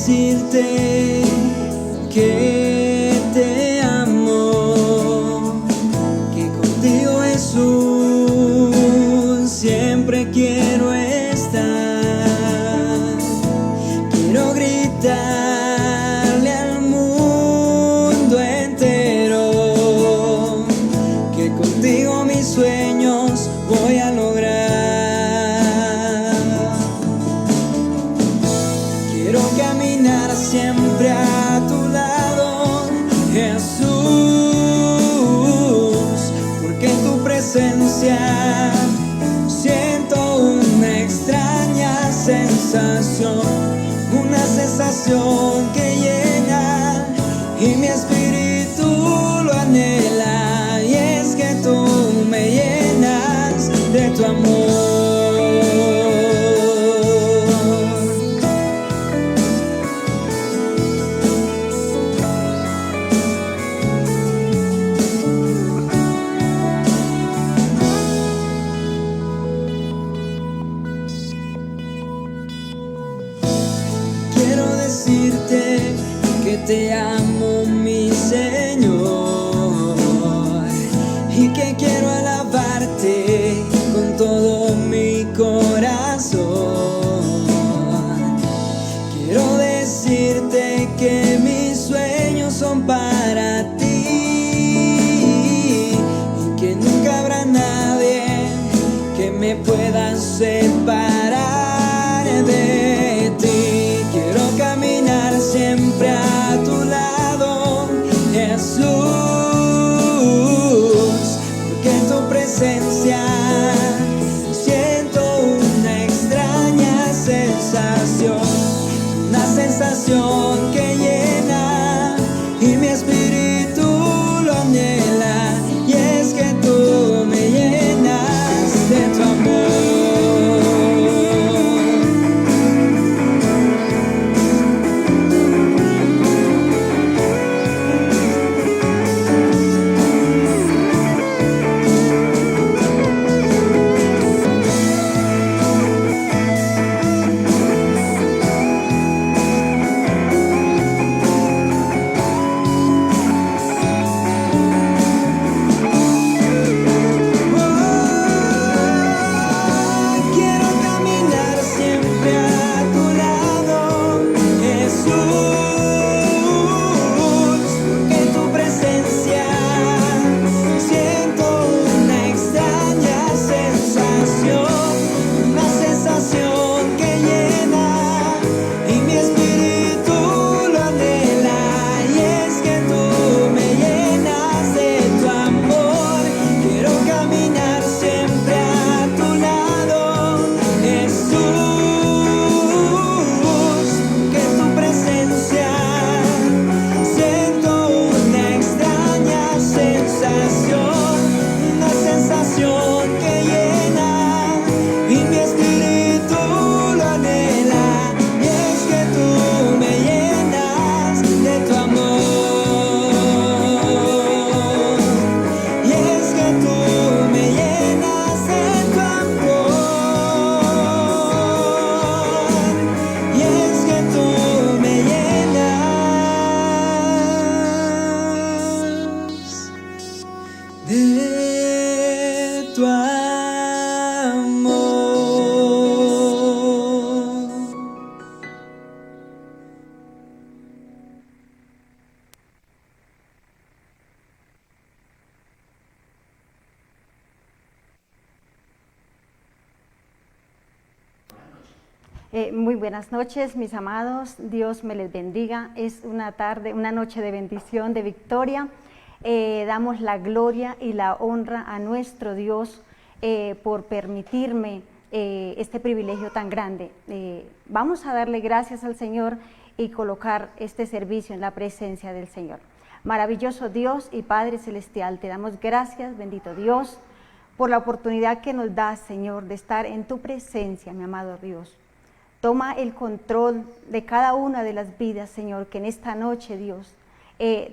decirte que te amo, que contigo, Jesús, siempre quiero estar. Quiero gritarle al mundo entero que contigo mis sueños voy a lograr. Quiero caminar siempre a tu lado, Jesús, porque en tu presencia siento una extraña sensación, una sensación que llena y mi espíritu lo anhela, y es que tú me llenas de tu amor. Decirte que te amo, mi Señor, y que quiero alabarte con todo mi corazón. Quiero decirte que mis sueños son para ti y que nunca habrá nadie que me pueda separar de ti. Quiero caminar siempre a tu lado, Jesús, porque en tu presencia siento una extraña sensación, una sensación que llena y mi espíritu lo anhela, y es que tú me llenas de tu amor. De tu amor. Muy buenas noches, mis amados. Dios me les bendiga. Es una tarde, una noche de bendición, de victoria. Damos la gloria y la honra a nuestro Dios por permitirme este privilegio tan grande. Vamos a darle gracias al Señor y colocar este servicio en la presencia del Señor. Maravilloso Dios y Padre Celestial, te damos gracias, bendito Dios, por la oportunidad que nos das, Señor, de estar en tu presencia, mi amado Dios. Toma el control de cada una de las vidas, Señor, que en esta noche, Dios,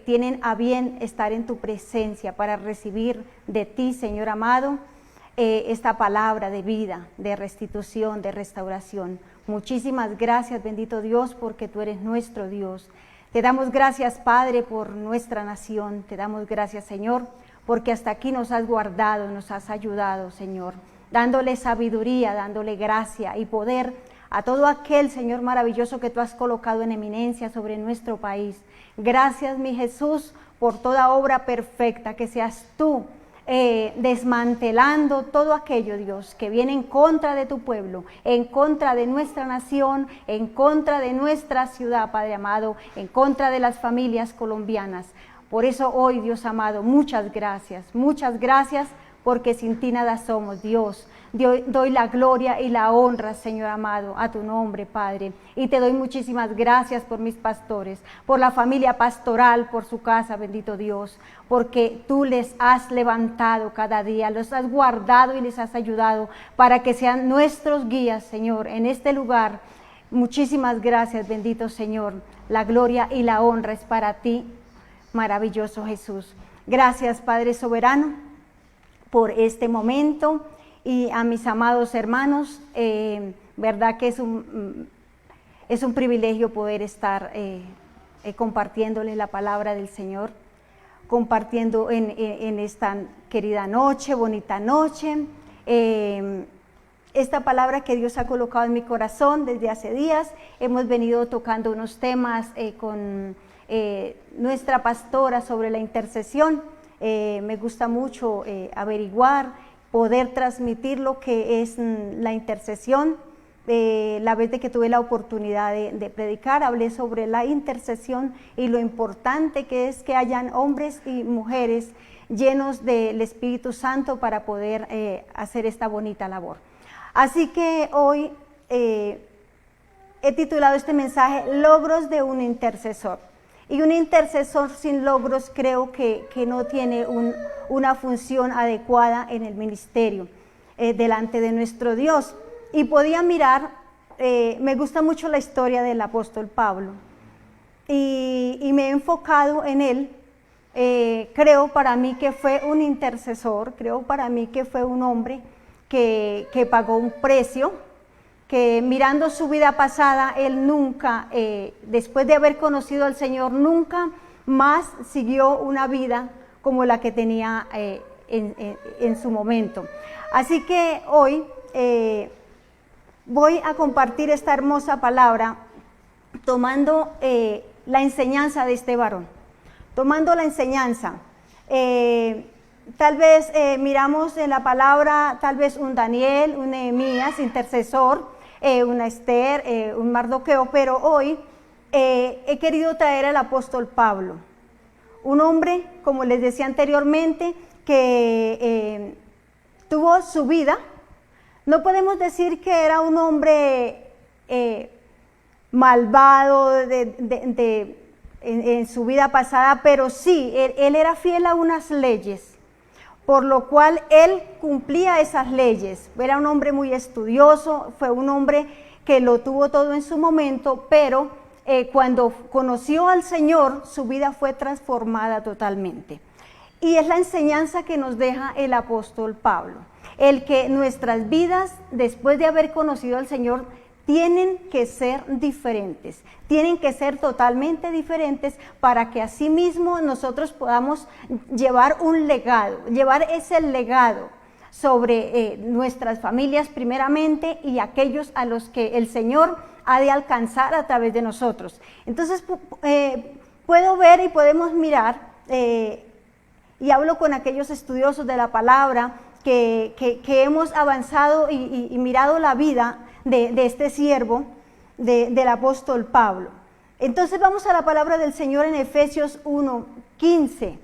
tienen a bien estar en tu presencia para recibir de ti, Señor amado, esta palabra de vida, de restitución, de restauración. Muchísimas gracias, bendito Dios, porque tú eres nuestro Dios. Te damos gracias, Padre, por nuestra nación. Te damos gracias, Señor, porque hasta aquí nos has guardado, nos has ayudado, Señor, dándole sabiduría, dándole gracia y poder a todo aquel, Señor maravilloso, que tú has colocado en eminencia sobre nuestro país. Gracias, mi Jesús, por toda obra perfecta, que seas tú desmantelando todo aquello, Dios, que viene en contra de tu pueblo, en contra de nuestra nación, en contra de nuestra ciudad, Padre amado, en contra de las familias colombianas. Por eso hoy, Dios amado, muchas gracias, porque sin ti nada somos, Dios. Doy la gloria y la honra, Señor amado, a tu nombre, Padre. Y te doy muchísimas gracias por mis pastores, por la familia pastoral, por su casa, bendito Dios, porque tú les has levantado cada día, los has guardado y les has ayudado para que sean nuestros guías, Señor, en este lugar. Muchísimas gracias, bendito Señor. La gloria y la honra es para ti, maravilloso Jesús. Gracias, Padre soberano, por este momento. Y a mis amados hermanos, verdad que es un privilegio poder estar compartiéndoles la palabra del Señor, compartiendo en esta querida noche, bonita noche, esta palabra que Dios ha colocado en mi corazón desde hace días. Hemos venido tocando unos temas con nuestra pastora sobre la intercesión. Me gusta mucho averiguar, poder transmitir lo que es la intercesión. La vez de que tuve la oportunidad de predicar, hablé sobre la intercesión y lo importante que es que hayan hombres y mujeres llenos del Espíritu Santo para poder hacer esta bonita labor. Así que hoy he titulado este mensaje Logros de un intercesor. Y un intercesor sin logros creo que no tiene una función adecuada en el ministerio delante de nuestro Dios. Y podía mirar, me gusta mucho la historia del apóstol Pablo y me he enfocado en él. Creo para mí que fue un intercesor, creo para mí que fue un hombre que pagó un precio, que mirando su vida pasada, él nunca, después de haber conocido al Señor, nunca más siguió una vida como la que tenía en su momento. Así que hoy voy a compartir esta hermosa palabra tomando la enseñanza de este varón, tomando la enseñanza. Tal vez miramos en la palabra, tal vez un Daniel, un Nehemías, intercesor, una Esther, un Mardoqueo, pero hoy he querido traer al apóstol Pablo, un hombre, como les decía anteriormente, que tuvo su vida. No podemos decir que era un hombre malvado en su vida pasada, pero sí, él era fiel a unas leyes, por lo cual él cumplía esas leyes. Era un hombre muy estudioso, fue un hombre que lo tuvo todo en su momento, pero cuando conoció al Señor, su vida fue transformada totalmente. Y es la enseñanza que nos deja el apóstol Pablo, el que nuestras vidas, después de haber conocido al Señor, tienen que ser diferentes, tienen que ser totalmente diferentes para que así mismo nosotros podamos llevar un legado, llevar ese legado sobre nuestras familias primeramente y aquellos a los que el Señor ha de alcanzar a través de nosotros. Entonces puedo ver y podemos mirar, y hablo con aquellos estudiosos de la palabra que hemos avanzado y mirado la vida de este siervo del apóstol Pablo. Entonces vamos a la palabra del Señor en Efesios 1:15.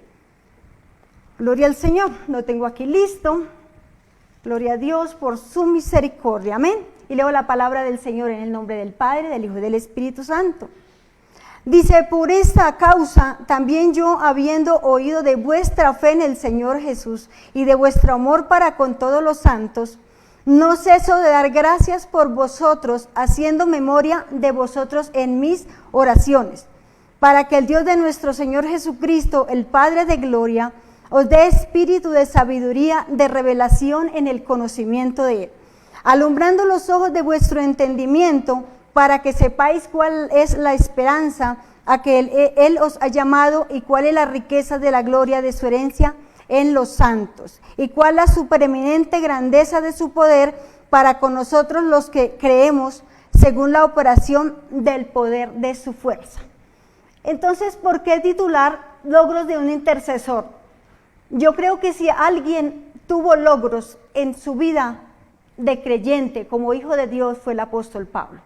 Gloria al Señor, lo tengo aquí listo. Gloria a Dios por su misericordia, amén. Y leo la palabra del Señor en el nombre del Padre, del Hijo y del Espíritu Santo. Dice: por esta causa también yo, habiendo oído de vuestra fe en el Señor Jesús y de vuestro amor para con todos los santos, no ceso de dar gracias por vosotros, haciendo memoria de vosotros en mis oraciones, para que el Dios de nuestro Señor Jesucristo, el Padre de gloria, os dé espíritu de sabiduría, de revelación en el conocimiento de Él, alumbrando los ojos de vuestro entendimiento, para que sepáis cuál es la esperanza a que Él os ha llamado, y cuál es la riqueza de la gloria de su herencia en los santos, y cuál la supereminente grandeza de su poder para con nosotros los que creemos, según la operación del poder de su fuerza. Entonces, ¿por qué titular logros de un intercesor? Yo creo que si alguien tuvo logros en su vida de creyente como hijo de Dios, fue el apóstol Pablo.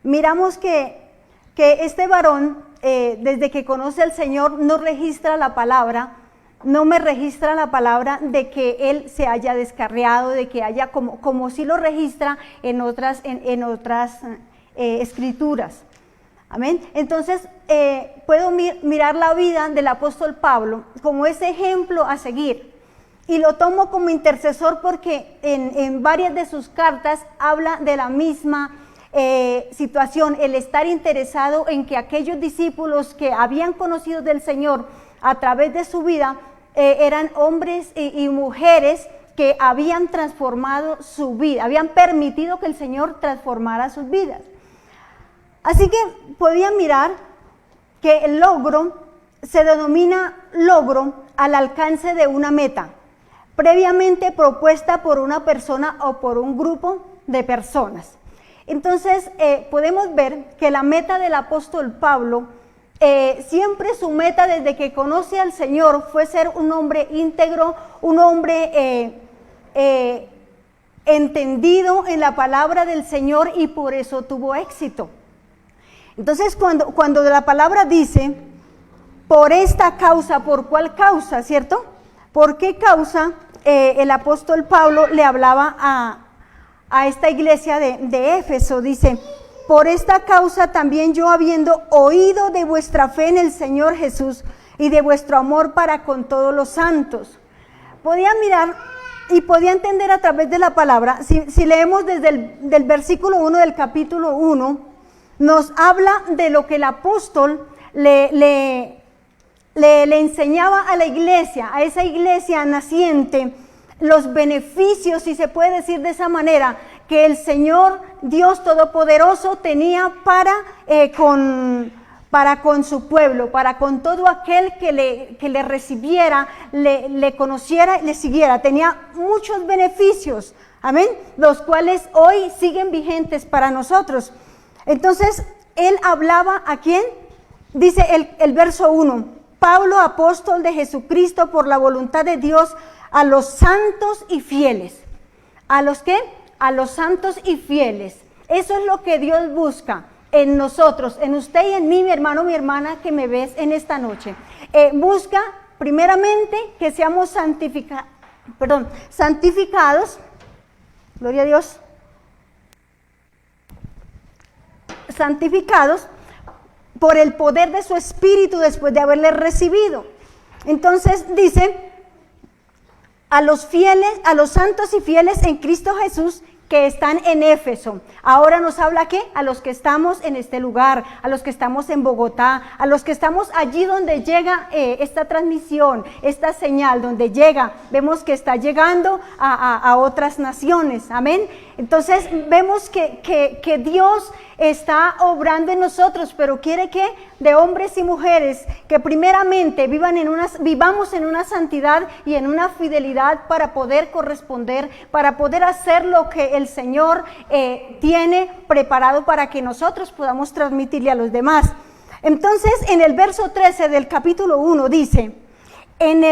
Miramos que este varón, desde que conoce al Señor, no registra la palabra, no me registra la palabra de que él se haya descarriado, de que haya como sí lo registra en otras escrituras. Amén. Entonces, puedo mirar la vida del apóstol Pablo como ese ejemplo a seguir. Y lo tomo como intercesor porque en varias de sus cartas habla de la misma situación, el estar interesado en que aquellos discípulos que habían conocido del Señor a través de su vida eran hombres y mujeres que habían transformado su vida, habían permitido que el Señor transformara sus vidas. Así que podían mirar que el logro se denomina logro al alcance de una meta, previamente propuesta por una persona o por un grupo de personas. Entonces, podemos ver que la meta del apóstol Pablo, siempre su meta desde que conoce al Señor fue ser un hombre íntegro, un hombre entendido en la palabra del Señor, y por eso tuvo éxito. Entonces, cuando la palabra dice, por esta causa, ¿por cuál causa, cierto? ¿Por qué causa el apóstol Pablo le hablaba a esta iglesia de Éfeso? Dice, por esta causa también yo, habiendo oído de vuestra fe en el Señor Jesús y de vuestro amor para con todos los santos. Podía mirar y podía entender a través de la palabra. Si leemos desde del versículo 1 del capítulo 1, nos habla de lo que el apóstol le enseñaba a la iglesia, a esa iglesia naciente, los beneficios, si se puede decir de esa manera, que el Señor Dios Todopoderoso tenía para con su pueblo, para con todo aquel que le recibiera, le conociera y le siguiera. Tenía muchos beneficios, amén, los cuales hoy siguen vigentes para nosotros. Entonces, él hablaba ¿a quién? Dice el verso 1, Pablo, apóstol de Jesucristo por la voluntad de Dios, a los santos y fieles. ¿A los qué? A los santos y fieles. Eso es lo que Dios busca en nosotros, en usted y en mí, mi hermano, mi hermana, que me ves en esta noche. Busca primeramente que seamos santificados, gloria a Dios, santificados por el poder de su Espíritu después de haberle recibido. Entonces dice, a los fieles, a los santos y fieles en Cristo Jesús que están en Éfeso. Ahora nos habla ¿qué? A los que estamos en este lugar, a los que estamos en Bogotá, a los que estamos allí donde llega esta transmisión, esta señal, donde llega, vemos que está llegando a otras naciones, amén. Entonces vemos que Dios está obrando en nosotros, pero quiere que de hombres y mujeres que primeramente vivamos en una santidad y en una fidelidad para poder corresponder, para poder hacer lo que el Señor tiene preparado para que nosotros podamos transmitirle a los demás. Entonces, en el verso 13 del capítulo 1 dice, en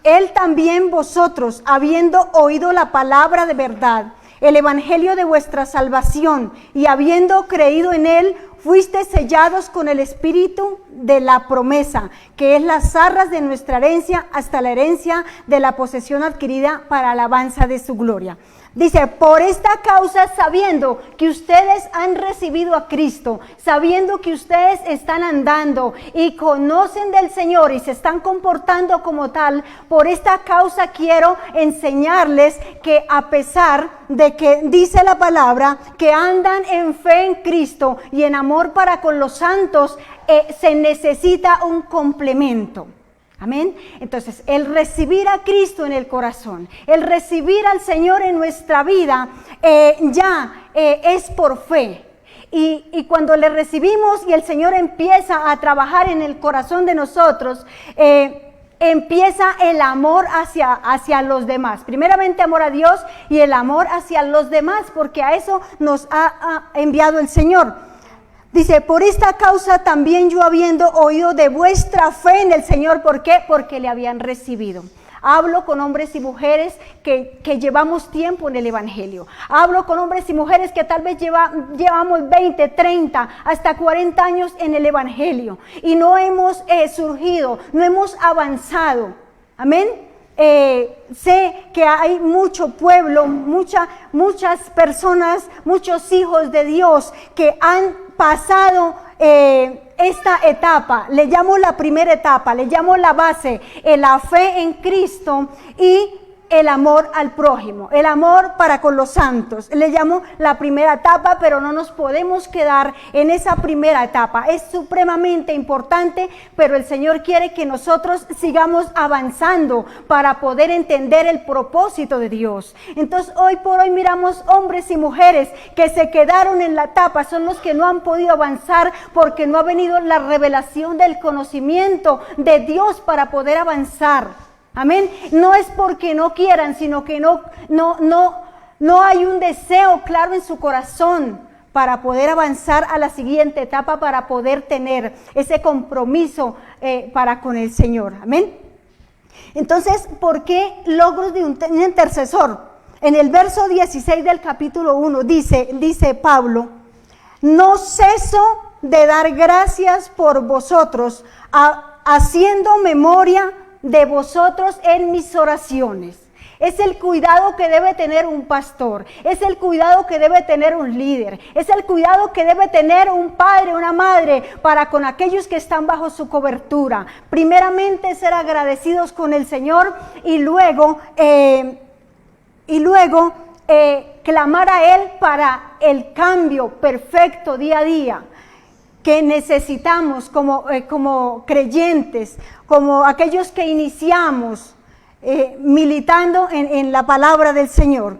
él también vosotros, habiendo oído la palabra de verdad, el evangelio de vuestra salvación, y habiendo creído en él, fuiste sellados con el espíritu de la promesa, que es las arras de nuestra herencia, hasta la herencia de la posesión adquirida para alabanza de su gloria. Dice, por esta causa, sabiendo que ustedes han recibido a Cristo, sabiendo que ustedes están andando y conocen del Señor y se están comportando como tal, por esta causa quiero enseñarles que a pesar de que dice la palabra que andan en fe en Cristo y en amor para con los santos, se necesita un complemento. Amén. Entonces, el recibir a Cristo en el corazón, el recibir al Señor en nuestra vida, es por fe. Y cuando le recibimos y el Señor empieza a trabajar en el corazón de nosotros, empieza el amor hacia los demás. Primeramente amor a Dios y el amor hacia los demás, porque a eso nos ha enviado el Señor. Dice, por esta causa también yo, habiendo oído de vuestra fe en el Señor, ¿por qué? Porque le habían recibido. Hablo con hombres y mujeres que llevamos tiempo en el Evangelio. Hablo con hombres y mujeres que tal vez llevamos 20, 30, hasta 40 años en el Evangelio. Y no hemos surgido, no hemos avanzado. Amén. Sé que hay mucho pueblo, muchas personas, muchos hijos de Dios que han pasado esta etapa. Le llamo la primera etapa, le llamo la base, la fe en Cristo y el amor al prójimo, el amor para con los santos. Le llamo la primera etapa, pero no nos podemos quedar en esa primera etapa. Es supremamente importante, pero el Señor quiere que nosotros sigamos avanzando para poder entender el propósito de Dios. Entonces, hoy por hoy miramos hombres y mujeres que se quedaron en la etapa, son los que no han podido avanzar porque no ha venido la revelación del conocimiento de Dios para poder avanzar. Amén. No es porque no quieran, sino que no hay un deseo claro en su corazón para poder avanzar a la siguiente etapa, para poder tener ese compromiso para con el Señor. Amén. Entonces, ¿por qué logros de un intercesor? En el verso 16 del capítulo 1 dice Pablo, no ceso de dar gracias por vosotros, haciendo memoria de vosotros en mis oraciones. Es el cuidado que debe tener un pastor, es el cuidado que debe tener un líder, es el cuidado que debe tener un padre, una madre para con aquellos que están bajo su cobertura. Primeramente ser agradecidos con el Señor y luego clamar a Él para el cambio perfecto día a día que necesitamos como creyentes, como aquellos que iniciamos militando en la palabra del Señor.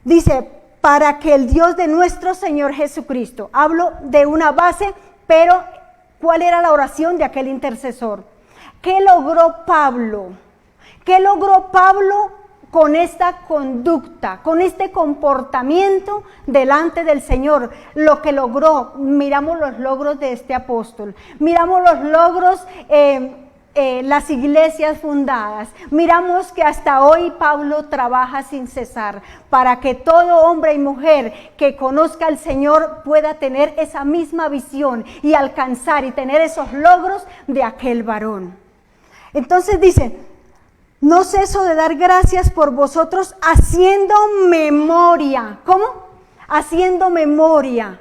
Dice, para que el Dios de nuestro Señor Jesucristo, hablo de una base, pero ¿cuál era la oración de aquel intercesor? ¿Qué logró Pablo? ¿Qué logró Pablo con esta conducta, con este comportamiento delante del Señor? Lo que logró, miramos los logros de este apóstol, miramos los logros, las iglesias fundadas, miramos que hasta hoy Pablo trabaja sin cesar para que todo hombre y mujer que conozca al Señor pueda tener esa misma visión y alcanzar y tener esos logros de aquel varón. Entonces dice, no ceso de dar gracias por vosotros haciendo memoria. ¿Cómo? Haciendo memoria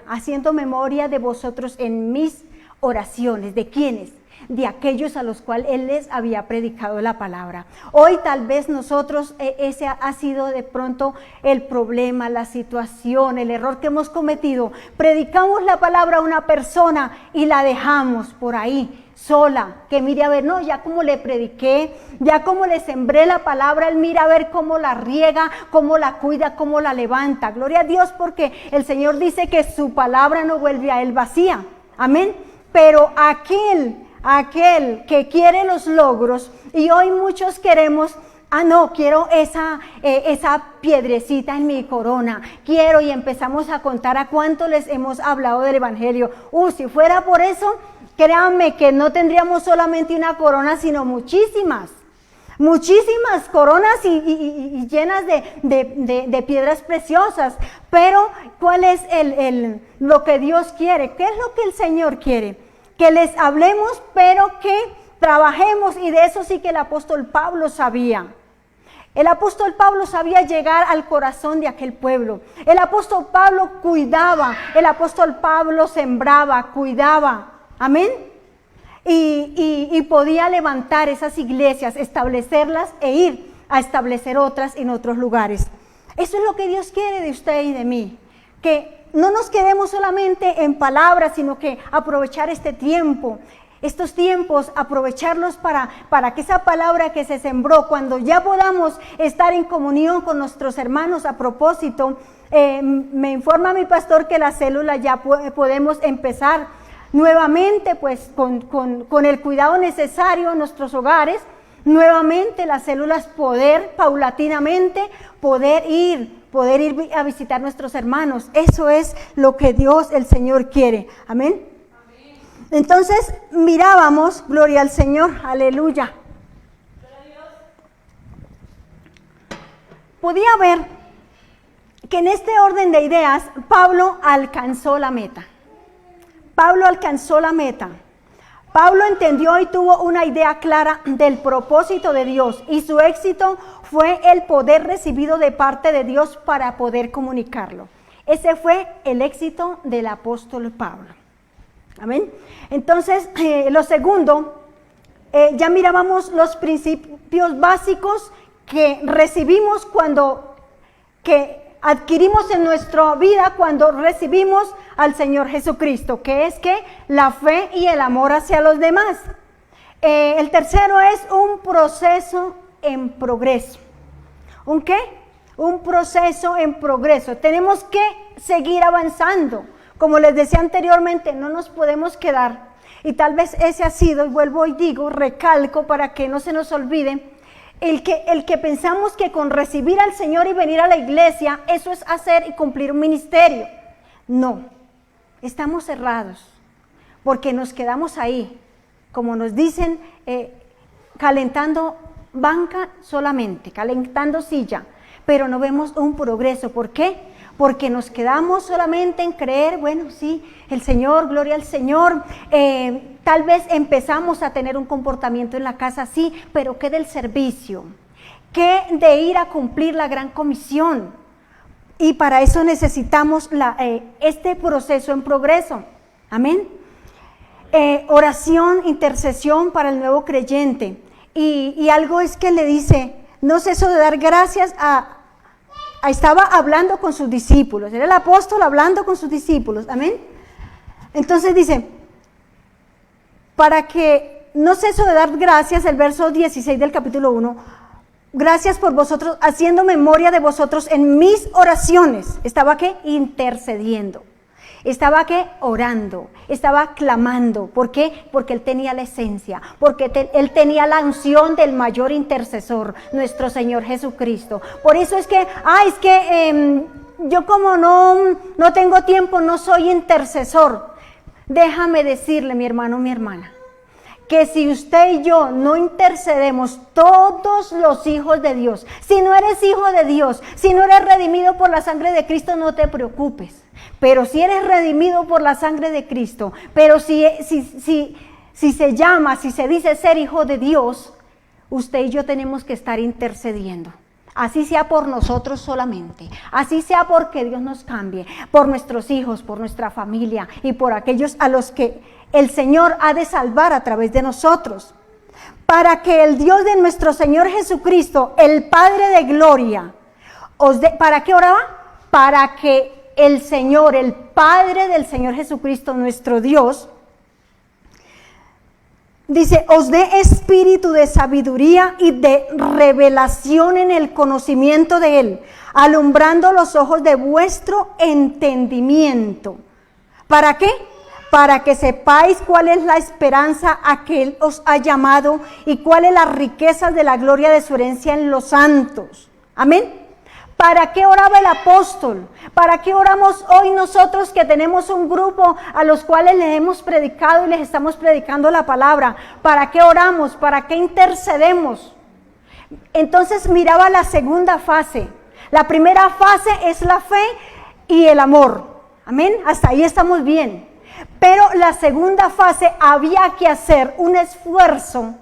de vosotros en mis oraciones. ¿De quiénes? De aquellos a los cuales Él les había predicado la palabra. Hoy tal vez nosotros, ese ha sido de pronto el problema, la situación, el error que hemos cometido. Predicamos la palabra a una persona y la dejamos por ahí sola, que mire a ver, no, ya como le prediqué, ya como le sembré la palabra, él mira a ver cómo la riega, cómo la cuida, cómo la levanta. Gloria a Dios, porque el Señor dice que su palabra no vuelve a él vacía. Amén. Pero aquel que quiere los logros, y hoy muchos queremos, no, quiero esa piedrecita en mi corona, quiero, y empezamos a contar a cuánto les hemos hablado del Evangelio. Si fuera por eso, créanme que no tendríamos solamente una corona, sino muchísimas coronas y llenas de piedras preciosas. Pero ¿cuál es lo que Dios quiere? ¿Qué es lo que el Señor quiere? Que les hablemos, pero que trabajemos, y de eso sí que el apóstol Pablo sabía. El apóstol Pablo sabía llegar al corazón de aquel pueblo. El apóstol Pablo cuidaba, el apóstol Pablo sembraba, cuidaba. Amén. Y podía levantar esas iglesias, establecerlas e ir a establecer otras en otros lugares. Eso es lo que Dios quiere de usted y de mí. Que no nos quedemos solamente en palabras, sino que aprovechar este tiempo. estos tiempos, aprovecharlos para que esa palabra que se sembró, cuando ya podamos estar en comunión con nuestros hermanos. A propósito, me informa mi pastor que la célula ya podemos empezar nuevamente, pues con el cuidado necesario en nuestros hogares, nuevamente las células poder paulatinamente, poder ir a visitar a nuestros hermanos. Eso es lo que Dios, el Señor, quiere. Amén. Entonces mirábamos, gloria al Señor, aleluya. Podía ver que en este orden de ideas Pablo alcanzó la meta. Pablo alcanzó la meta. Pablo entendió y tuvo una idea clara del propósito de Dios, y su éxito fue el poder recibido de parte de Dios para poder comunicarlo. Ese fue el éxito del apóstol Pablo. Amén. Entonces, lo segundo, ya mirábamos los principios básicos que recibimos que adquirimos en nuestra vida cuando recibimos al Señor Jesucristo, que es que la fe y el amor hacia los demás. El tercero es un proceso en progreso. ¿Un qué? Un proceso en progreso. Tenemos que seguir avanzando. Como les decía anteriormente, no nos podemos quedar. Y tal vez ese ha sido, y vuelvo y digo, recalco para que no se nos olvide, el que pensamos que con recibir al Señor y venir a la iglesia, eso es hacer y cumplir un ministerio. No, estamos cerrados, porque nos quedamos ahí, como nos dicen, calentando banca solamente, calentando silla, pero no vemos un progreso. ¿Por qué? Porque nos quedamos solamente en creer, bueno, sí, el Señor, gloria al Señor. Tal vez empezamos a tener un comportamiento en la casa, sí, pero ¿qué del servicio? ¿Qué de ir a cumplir la gran comisión? Y para eso necesitamos este proceso en progreso. Amén. Oración, intercesión para el nuevo creyente. Y algo es que le dice, no ceso de dar gracias estaba hablando con sus discípulos, era el apóstol hablando con sus discípulos, amén. Entonces dice, para que no ceso de dar gracias, el verso 16 del capítulo 1, gracias por vosotros, haciendo memoria de vosotros en mis oraciones. ¿Estaba qué? Intercediendo. Estaba ¿qué? Orando, estaba clamando. ¿Por qué? Porque él tenía la esencia, porque él tenía la unción del mayor intercesor, nuestro Señor Jesucristo. Por eso es que, yo como no tengo tiempo, no soy intercesor. Déjame decirle, mi hermano, mi hermana, que si usted y yo no intercedemos, todos los hijos de Dios, si no eres hijo de Dios, si no eres redimido por la sangre de Cristo, no te preocupes. Pero si eres redimido por la sangre de Cristo, pero si se llama, si se dice ser hijo de Dios, usted y yo tenemos que estar intercediendo. Así sea por nosotros solamente, así sea porque Dios nos cambie, por nuestros hijos, por nuestra familia y por aquellos a los que el Señor ha de salvar a través de nosotros. Para que el Dios de nuestro Señor Jesucristo, el Padre de gloria, ¿para qué oraba? Para que el Señor, el Padre del Señor Jesucristo, nuestro Dios, dice, os dé espíritu de sabiduría y de revelación en el conocimiento de Él, alumbrando los ojos de vuestro entendimiento. ¿Para qué? Para que sepáis cuál es la esperanza a que Él os ha llamado y cuáles las riquezas de la gloria de su herencia en los santos. Amén. ¿Para qué oraba el apóstol? ¿Para qué oramos hoy nosotros que tenemos un grupo a los cuales les hemos predicado y les estamos predicando la palabra? ¿Para qué oramos? ¿Para qué intercedemos? Entonces miraba la segunda fase. La primera fase es la fe y el amor. Amén. Hasta ahí estamos bien. Pero la segunda fase había que hacer un esfuerzo.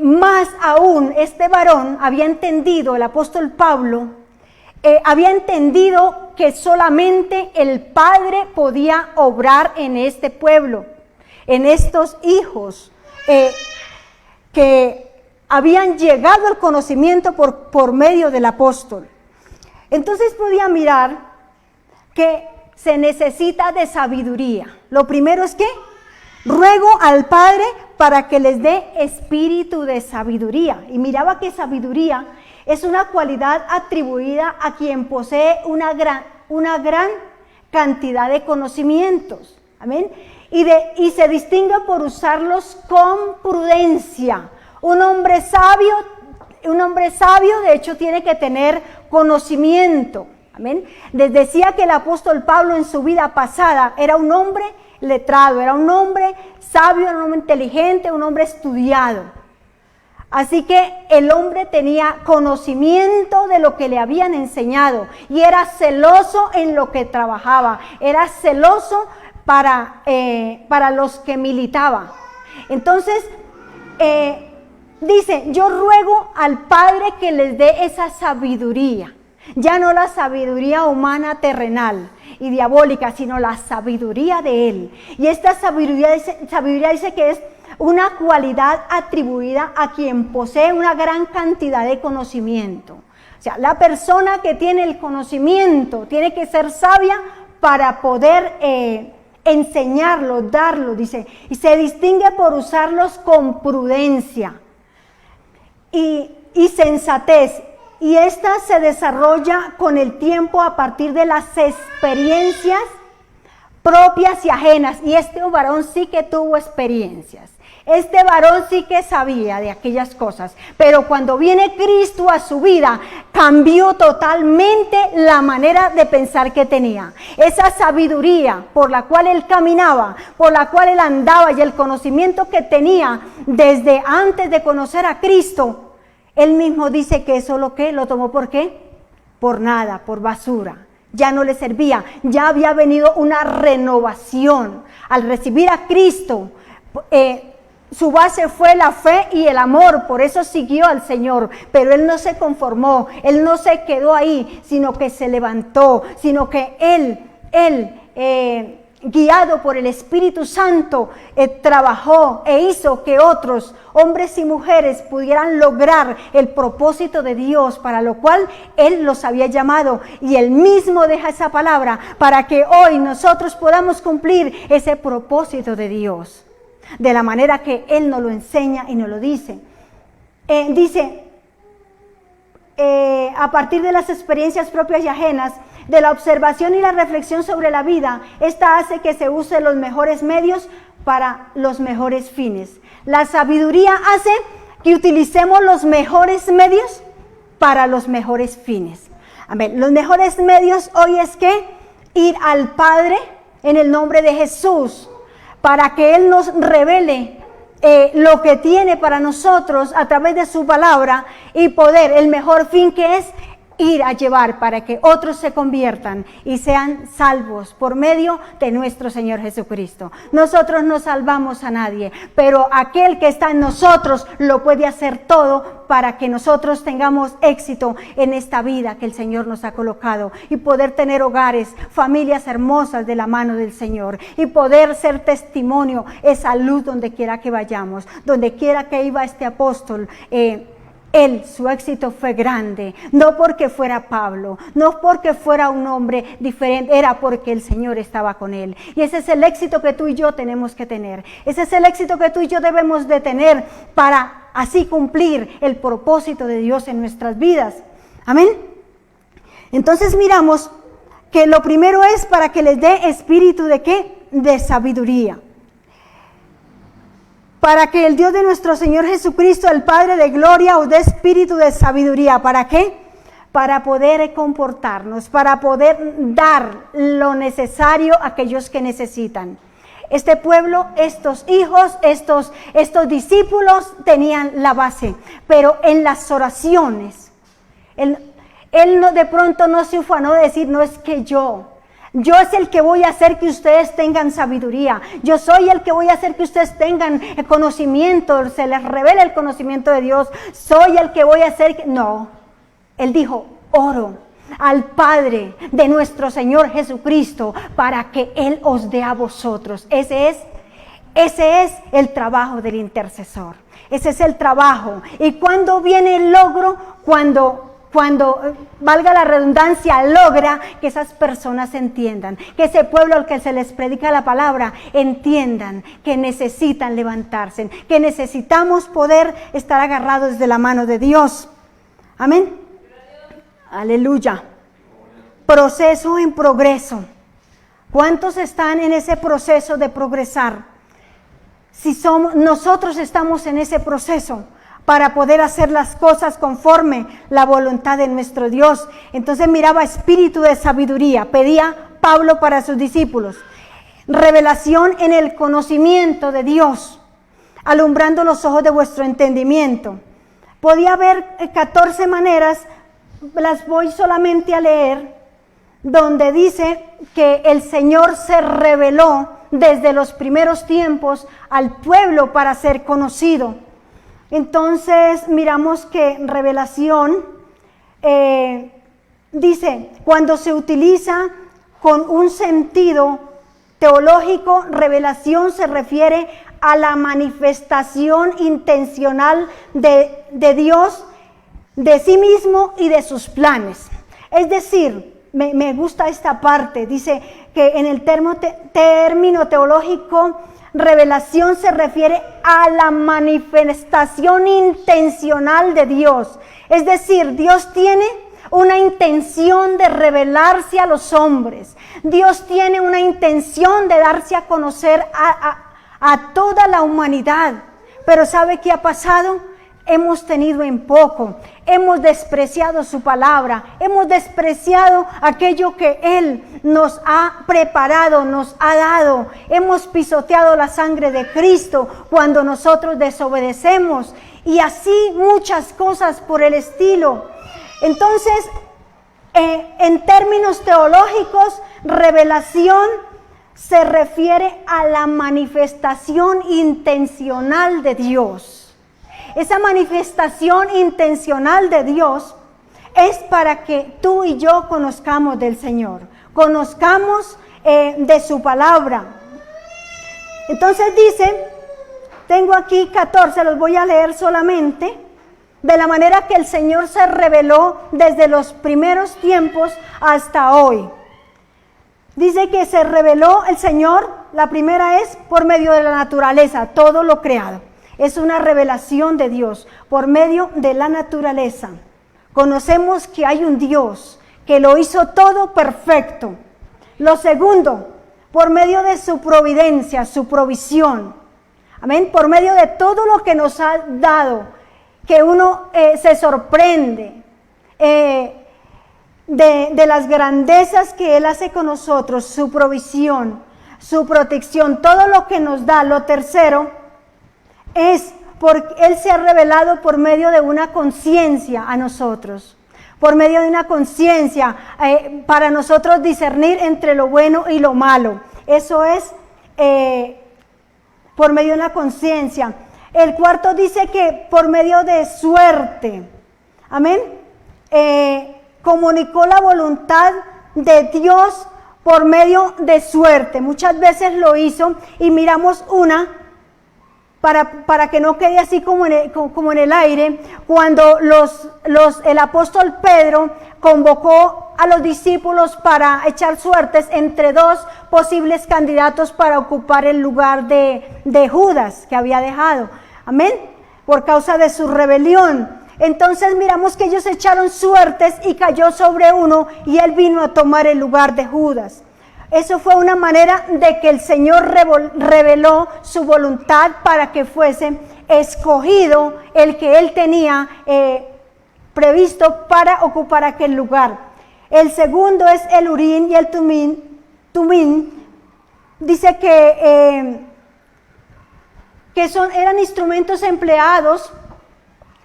Más aún, este varón había entendido, el apóstol Pablo, había entendido que solamente el Padre podía obrar en este pueblo, en estos hijos que habían llegado al conocimiento por medio del apóstol. Entonces podía mirar que se necesita de sabiduría. Lo primero es que Ruego al Padre para que les dé espíritu de sabiduría. Y miraba que sabiduría es una cualidad atribuida a quien posee una gran cantidad de conocimientos. Amén. Y se distingue por usarlos con prudencia. Un hombre sabio, de hecho, tiene que tener conocimiento. Amén. Les decía que el apóstol Pablo en su vida pasada era un hombre letrado, era un hombre sabio, un hombre inteligente, un hombre estudiado. Así que el hombre tenía conocimiento de lo que le habían enseñado y era celoso en lo que trabajaba, era celoso para los que militaba. Entonces, dice, yo ruego al Padre que les dé esa sabiduría, ya no la sabiduría humana terrenal y diabólica, sino la sabiduría de Él. Y esta sabiduría dice que es una cualidad atribuida a quien posee una gran cantidad de conocimiento. O sea, la persona que tiene el conocimiento tiene que ser sabia para poder enseñarlo, darlo, dice, y se distingue por usarlos con prudencia y sensatez. Y esta se desarrolla con el tiempo a partir de las experiencias propias y ajenas. Y este varón sí que tuvo experiencias. Este varón sí que sabía de aquellas cosas. Pero cuando viene Cristo a su vida, cambió totalmente la manera de pensar que tenía. Esa sabiduría por la cual él caminaba, por la cual él andaba y el conocimiento que tenía desde antes de conocer a Cristo, él mismo dice que eso lo tomó ¿por qué? Por nada, por basura. Ya no le servía, ya había venido una renovación. Al recibir a Cristo, su base fue la fe y el amor, por eso siguió al Señor. Pero él no se conformó, él no se quedó ahí, sino que se levantó, sino que él guiado por el Espíritu Santo, trabajó e hizo que otros hombres y mujeres pudieran lograr el propósito de Dios para lo cual Él los había llamado. Y Él mismo deja esa palabra para que hoy nosotros podamos cumplir ese propósito de Dios, de la manera que Él nos lo enseña y nos lo dice. A partir de las experiencias propias y ajenas, de la observación y la reflexión sobre la vida, esta hace que se use los mejores medios para los mejores fines. La sabiduría hace que utilicemos los mejores medios para los mejores fines. Amén. Los mejores medios hoy es que ir al Padre en el nombre de Jesús, para que Él nos revele lo que tiene para nosotros a través de su palabra y poder, el mejor fin que es ir a llevar para que otros se conviertan y sean salvos por medio de nuestro Señor Jesucristo. Nosotros no salvamos a nadie, pero aquel que está en nosotros lo puede hacer todo para que nosotros tengamos éxito en esta vida que el Señor nos ha colocado y poder tener hogares, familias hermosas de la mano del Señor y poder ser testimonio, esa luz donde quiera que vayamos, donde quiera que iba este apóstol. Su éxito fue grande, no porque fuera Pablo, no porque fuera un hombre diferente, era porque el Señor estaba con él. Y ese es el éxito que tú y yo tenemos que tener. Ese es el éxito que tú y yo debemos de tener para así cumplir el propósito de Dios en nuestras vidas. Amén. Entonces miramos que lo primero es para que les dé espíritu de ¿qué? De sabiduría. Para que el Dios de nuestro Señor Jesucristo, el Padre de gloria, os dé espíritu de sabiduría. ¿Para qué? Para poder comportarnos, para poder dar lo necesario a aquellos que necesitan. Este pueblo, estos hijos, estos discípulos tenían la base, pero en las oraciones, él no, de pronto no se ufanó de decir, no es que yo es el que voy a hacer que ustedes tengan sabiduría. Yo soy el que voy a hacer que ustedes tengan conocimiento, se les revela el conocimiento de Dios. Soy el que voy a hacer que... No, él dijo, oro al Padre de nuestro Señor Jesucristo para que Él os dé a vosotros. Ese es el trabajo del intercesor. Ese es el trabajo. ¿Y cuándo viene el logro? Cuando valga la redundancia, logra que esas personas entiendan, que ese pueblo al que se les predica la palabra entiendan que necesitan levantarse, que necesitamos poder estar agarrados de la mano de Dios. Amén. Aleluya. Proceso en progreso. ¿Cuántos están en ese proceso de progresar? Nosotros estamos en ese proceso para poder hacer las cosas conforme la voluntad de nuestro Dios. Entonces miraba espíritu de sabiduría, pedía Pablo para sus discípulos. Revelación en el conocimiento de Dios, alumbrando los ojos de vuestro entendimiento. Podía haber 14 maneras, las voy solamente a leer, donde dice que el Señor se reveló desde los primeros tiempos al pueblo para ser conocido. Entonces miramos que revelación dice, cuando se utiliza con un sentido teológico, revelación se refiere a la manifestación intencional de Dios, de sí mismo y de sus planes. Es decir, me gusta esta parte, dice que en el término teológico, revelación se refiere a la manifestación intencional de Dios. Es decir, Dios tiene una intención de revelarse a los hombres. Dios tiene una intención de darse a conocer a toda la humanidad. Pero ¿sabe qué ha pasado? Hemos tenido en poco, hemos despreciado su palabra, hemos despreciado aquello que Él nos ha preparado, nos ha dado. Hemos pisoteado la sangre de Cristo cuando nosotros desobedecemos y así muchas cosas por el estilo. Entonces, en términos teológicos, revelación se refiere a la manifestación intencional de Dios. Esa manifestación intencional de Dios es para que tú y yo conozcamos del Señor, conozcamos de su palabra. Entonces dice, tengo aquí 14, los voy a leer solamente, de la manera que el Señor se reveló desde los primeros tiempos hasta hoy. Dice que se reveló el Señor, la primera es por medio de la naturaleza, todo lo creado. Es una revelación de Dios por medio de la naturaleza. Conocemos que hay un Dios que lo hizo todo perfecto. Lo segundo, por medio de su providencia, su provisión. Amén. Por medio de todo lo que nos ha dado, que uno se sorprende de las grandezas que Él hace con nosotros, su provisión, su protección, todo lo que nos da. Lo tercero es porque Él se ha revelado por medio de una conciencia a nosotros, por medio de una conciencia para nosotros discernir entre lo bueno y lo malo. Eso es por medio de una conciencia. El cuarto dice que por medio de suerte, amén, comunicó la voluntad de Dios por medio de suerte. Muchas veces lo hizo y miramos una para que no quede así como en el aire, cuando el apóstol Pedro convocó a los discípulos para echar suertes entre dos posibles candidatos para ocupar el lugar de Judas que había dejado, amén, por causa de su rebelión. Entonces miramos que ellos echaron suertes y cayó sobre uno y él vino a tomar el lugar de Judas. Eso fue una manera de que el Señor reveló su voluntad para que fuese escogido el que Él tenía previsto para ocupar aquel lugar. El segundo es el Urim y el Tumim. Dice que eran instrumentos empleados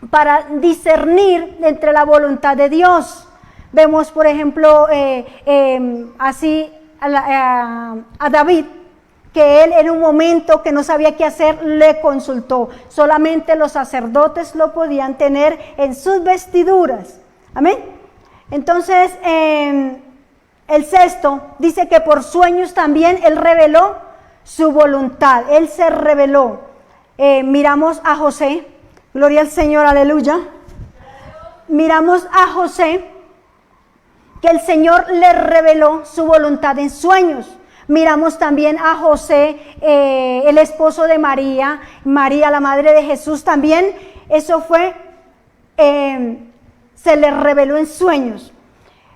para discernir entre la voluntad de Dios. Vemos, por ejemplo, así a David, que él en un momento que no sabía qué hacer, le consultó. Solamente los sacerdotes lo podían tener en sus vestiduras. Amén. Entonces, el sexto dice que por sueños también él reveló su voluntad. Él se reveló. Miramos a José. Gloria al Señor, aleluya. miramos a José, que el Señor le reveló su voluntad en sueños. Miramos también a José, el esposo de María, María la madre de Jesús también. Eso fue, se le reveló en sueños.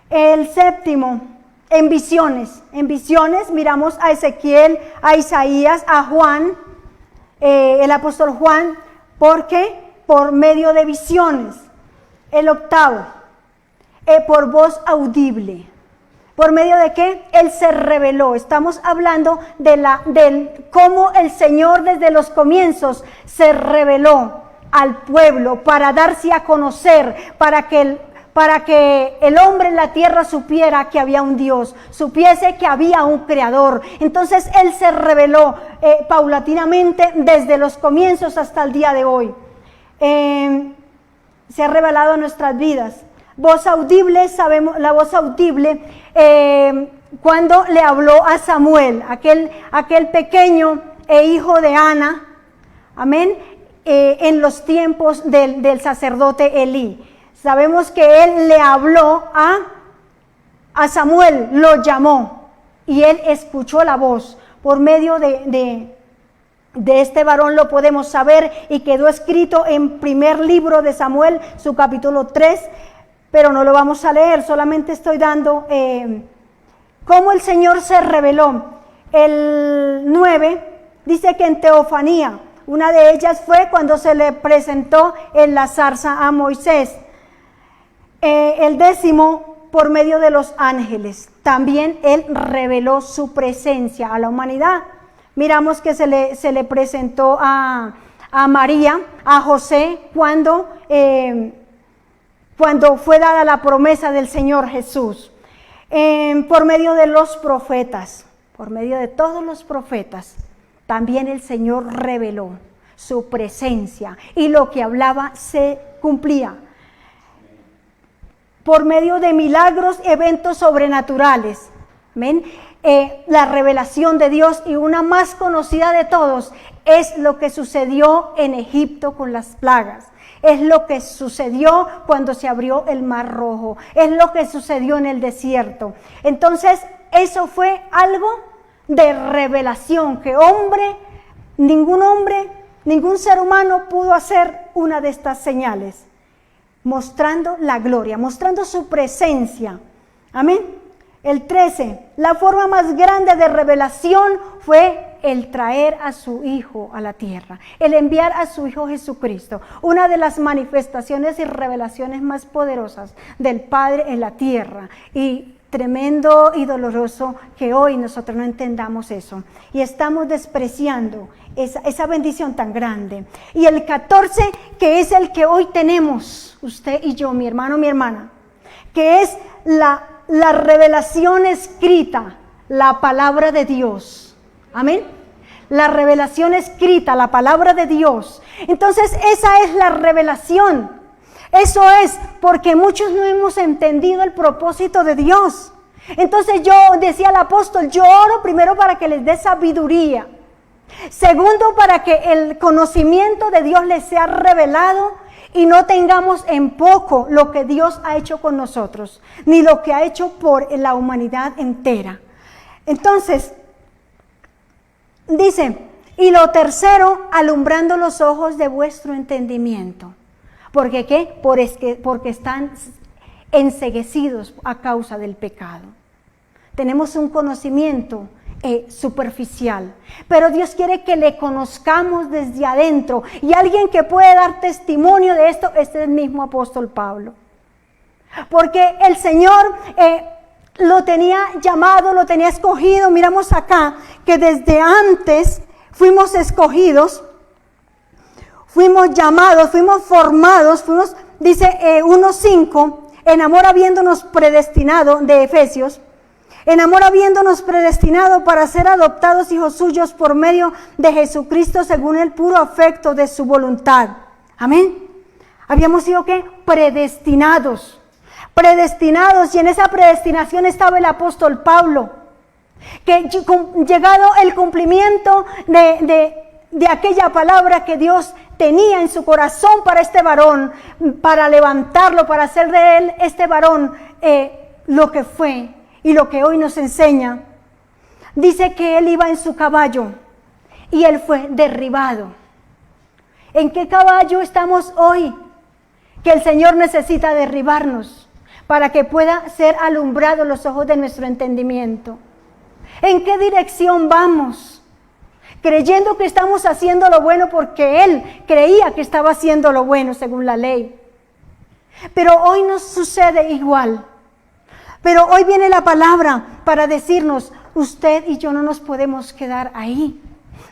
El séptimo, en visiones. En visiones miramos a Ezequiel, a Isaías, a Juan, el apóstol Juan, porque por medio de visiones. El octavo, por voz audible. ¿Por medio de qué? Él se reveló. Estamos hablando de cómo el Señor desde los comienzos se reveló al pueblo para darse a conocer, para que el hombre en la tierra supiera que había un Dios, supiese que había un Creador. Entonces Él se reveló paulatinamente desde los comienzos hasta el día de hoy. Se ha revelado en nuestras vidas. Voz audible, sabemos la voz audible cuando le habló a Samuel, aquel pequeño hijo de Ana, amén, en los tiempos del sacerdote Elí. Sabemos que él le habló a Samuel, lo llamó y él escuchó la voz. Por medio de este varón lo podemos saber y quedó escrito en primer libro de Samuel, su capítulo 3, pero no lo vamos a leer, solamente estoy dando cómo el Señor se reveló. El 9 dice que en teofanía, una de ellas fue cuando se le presentó en la zarza a Moisés. El 10 por medio de los ángeles, también Él reveló su presencia a la humanidad. Miramos que se le presentó a María, a José, cuando fue dada la promesa del Señor Jesús. Por medio de los profetas, por medio de todos los profetas, también el Señor reveló su presencia y lo que hablaba se cumplía. Por medio de milagros, eventos sobrenaturales. ¿Amén? La revelación de Dios, y una más conocida de todos es lo que sucedió en Egipto con las plagas. Es lo que sucedió cuando se abrió el Mar Rojo. Es lo que sucedió en el desierto. Entonces, eso fue algo de revelación que ningún ser humano pudo hacer una de estas señales. Mostrando la gloria, mostrando su presencia. Amén. El 13, la forma más grande de revelación fue el traer a su Hijo a la tierra, el enviar a su Hijo Jesucristo, una de las manifestaciones y revelaciones más poderosas del Padre en la tierra, y tremendo y doloroso que hoy nosotros no entendamos eso, y estamos despreciando esa bendición tan grande. Y el 14, que es el que hoy tenemos, usted y yo, mi hermano, mi hermana, que es la revelación escrita, la palabra de Dios. Amén. La revelación escrita, la palabra de Dios. Entonces esa es la revelación. Eso es porque muchos no hemos entendido el propósito de Dios. Entonces yo decía al apóstol, yo oro primero para que les dé sabiduría. Segundo, para que el conocimiento de Dios les sea revelado y no tengamos en poco lo que Dios ha hecho con nosotros, ni lo que ha hecho por la humanidad entera. Entonces, dice, y lo tercero, alumbrando los ojos de vuestro entendimiento. ¿Por qué? Porque están enceguecidos a causa del pecado. Tenemos un conocimiento superficial, pero Dios quiere que le conozcamos desde adentro, y alguien que puede dar testimonio de esto es el mismo apóstol Pablo, porque el Señor lo tenía llamado, lo tenía escogido. Miramos acá que desde antes fuimos escogidos, fuimos llamados, fuimos formados, dice 1:5, en amor habiéndonos predestinado, de Efesios, en amor habiéndonos predestinado para ser adoptados hijos suyos por medio de Jesucristo según el puro afecto de su voluntad. Amén. Habíamos sido ¿qué? Predestinados, y en esa predestinación estaba el apóstol Pablo, que llegado el cumplimiento de aquella palabra que Dios tenía en su corazón para este varón, para levantarlo, para hacer de él, este varón, lo que fue y lo que hoy nos enseña. Dice que él iba en su caballo y él fue derribado. ¿En qué caballo estamos hoy? Que el Señor necesita derribarnos para que pueda ser alumbrados los ojos de nuestro entendimiento. ¿En qué dirección vamos? Creyendo que estamos haciendo lo bueno porque él creía que estaba haciendo lo bueno según la ley. Pero hoy nos sucede igual. Pero hoy viene la palabra para decirnos, usted y yo no nos podemos quedar ahí.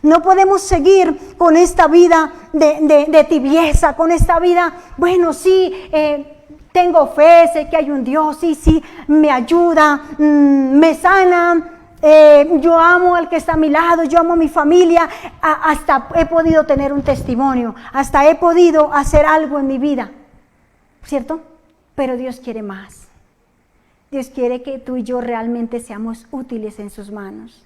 No podemos seguir con esta vida de tibieza, con esta vida, bueno, sí, tengo fe, sé que hay un Dios, sí, me ayuda, me sana, yo amo al que está a mi lado, yo amo a mi familia, hasta he podido tener un testimonio, hasta he podido hacer algo en mi vida, ¿cierto? Pero Dios quiere más. Dios quiere que tú y yo realmente seamos útiles en sus manos.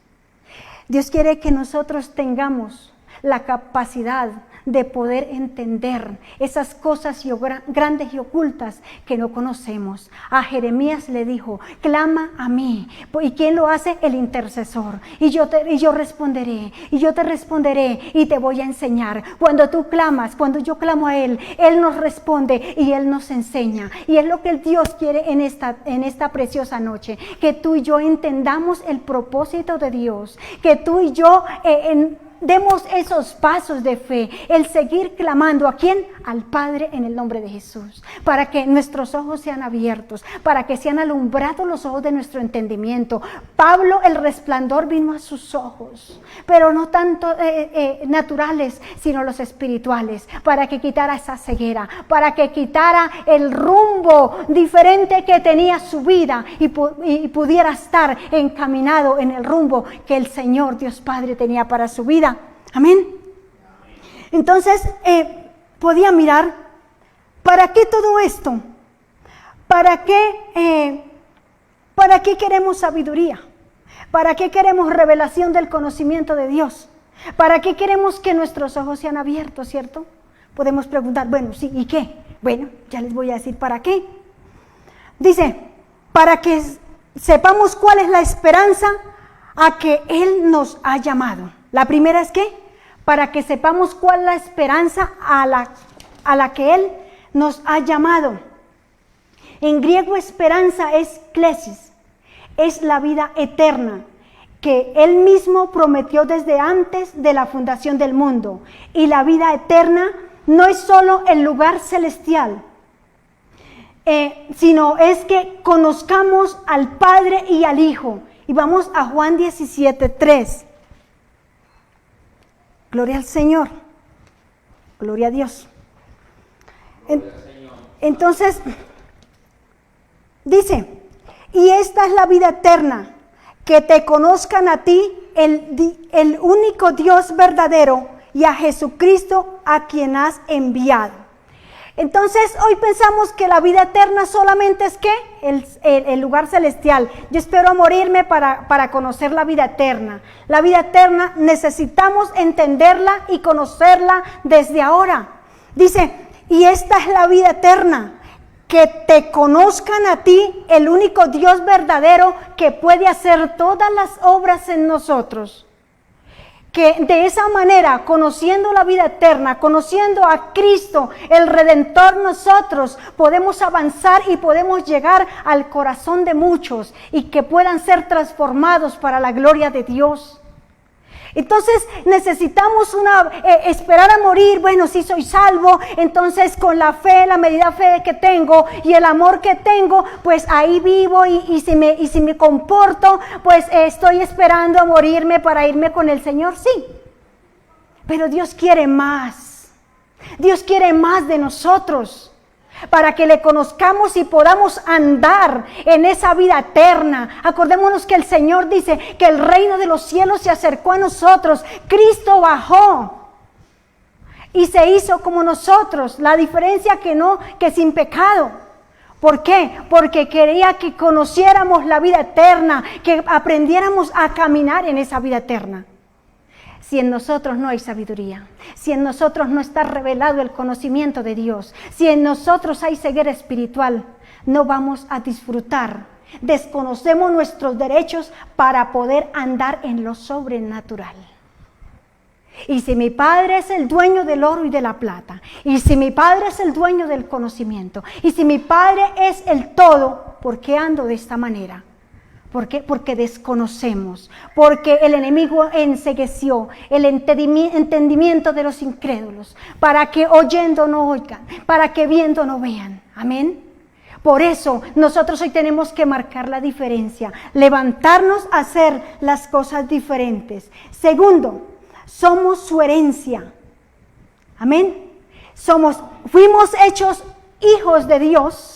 Dios quiere que nosotros tengamos la capacidad de poder entender esas cosas grandes y ocultas que no conocemos. A Jeremías le dijo, clama a mí. ¿Y quién lo hace? El intercesor. Y yo responderé, y yo te responderé, y te voy a enseñar. Cuando tú clamas, cuando yo clamo a Él, Él nos responde y Él nos enseña. Y es lo que el Dios quiere en esta preciosa noche, que tú y yo entendamos el propósito de Dios, que tú y yo demos esos pasos de fe, el seguir clamando, ¿a quién? Al Padre en el nombre de Jesús, para que nuestros ojos sean abiertos, para que sean alumbrados los ojos de nuestro entendimiento. Pablo, el resplandor vino a sus ojos, pero no tanto naturales, sino los espirituales, para que quitara esa ceguera, para que quitara el rumbo diferente que tenía su vida y pudiera estar encaminado en el rumbo que el Señor Dios Padre tenía para su vida. Amén. Entonces, podía mirar, ¿para qué todo esto? ¿Para qué queremos sabiduría? ¿Para qué queremos revelación del conocimiento de Dios? ¿Para qué queremos que nuestros ojos sean abiertos, cierto? Podemos preguntar, bueno, sí, ¿y qué? Bueno, ya les voy a decir para qué. Dice, para que sepamos cuál es la esperanza a que Él nos ha llamado. La primera es ¿qué? Para que sepamos cuál es la esperanza a la que Él nos ha llamado. En griego esperanza es klesis, es la vida eterna que Él mismo prometió desde antes de la fundación del mundo. Y la vida eterna no es solo el lugar celestial, sino es que conozcamos al Padre y al Hijo. Y vamos a Juan 17:3. Gloria al Señor. Gloria a Dios. Entonces, dice, y esta es la vida eterna, que te conozcan a ti, el único Dios verdadero, y a Jesucristo a quien has enviado. Entonces, hoy pensamos que la vida eterna solamente es ¿qué? El lugar celestial. Yo espero morirme para conocer la vida eterna. La vida eterna necesitamos entenderla y conocerla desde ahora. Dice, y esta es la vida eterna, que te conozcan a ti, el único Dios verdadero que puede hacer todas las obras en nosotros. Que de esa manera, conociendo la vida eterna, conociendo a Cristo, el Redentor, nosotros podemos avanzar y podemos llegar al corazón de muchos y que puedan ser transformados para la gloria de Dios. Entonces necesitamos esperar a morir. Bueno, si soy salvo, entonces con la fe, la medida de fe que tengo y el amor que tengo, pues ahí vivo y si me comporto, pues estoy esperando a morirme para irme con el Señor, sí. Pero Dios quiere más. Dios quiere más de nosotros, para que le conozcamos y podamos andar en esa vida eterna. Acordémonos que el Señor dice que el reino de los cielos se acercó a nosotros. Cristo bajó y se hizo como nosotros. La diferencia que sin pecado. ¿Por qué? Porque quería que conociéramos la vida eterna, que aprendiéramos a caminar en esa vida eterna. si en nosotros no hay sabiduría, si en nosotros no está revelado el conocimiento de Dios, si en nosotros hay ceguera espiritual, no vamos a disfrutar. Desconocemos nuestros derechos para poder andar en lo sobrenatural. Y si mi Padre es el dueño del oro y de la plata, y si mi Padre es el dueño del conocimiento, y si mi Padre es el todo, ¿por qué ando de esta manera? ¿Por qué? Porque desconocemos, porque el enemigo encegueció el entendimiento de los incrédulos, para que oyendo no oigan, para que viendo no vean. Amén. Por eso nosotros hoy tenemos que marcar la diferencia, levantarnos a hacer las cosas diferentes. Segundo, somos su herencia. Amén. Fuimos hechos hijos de Dios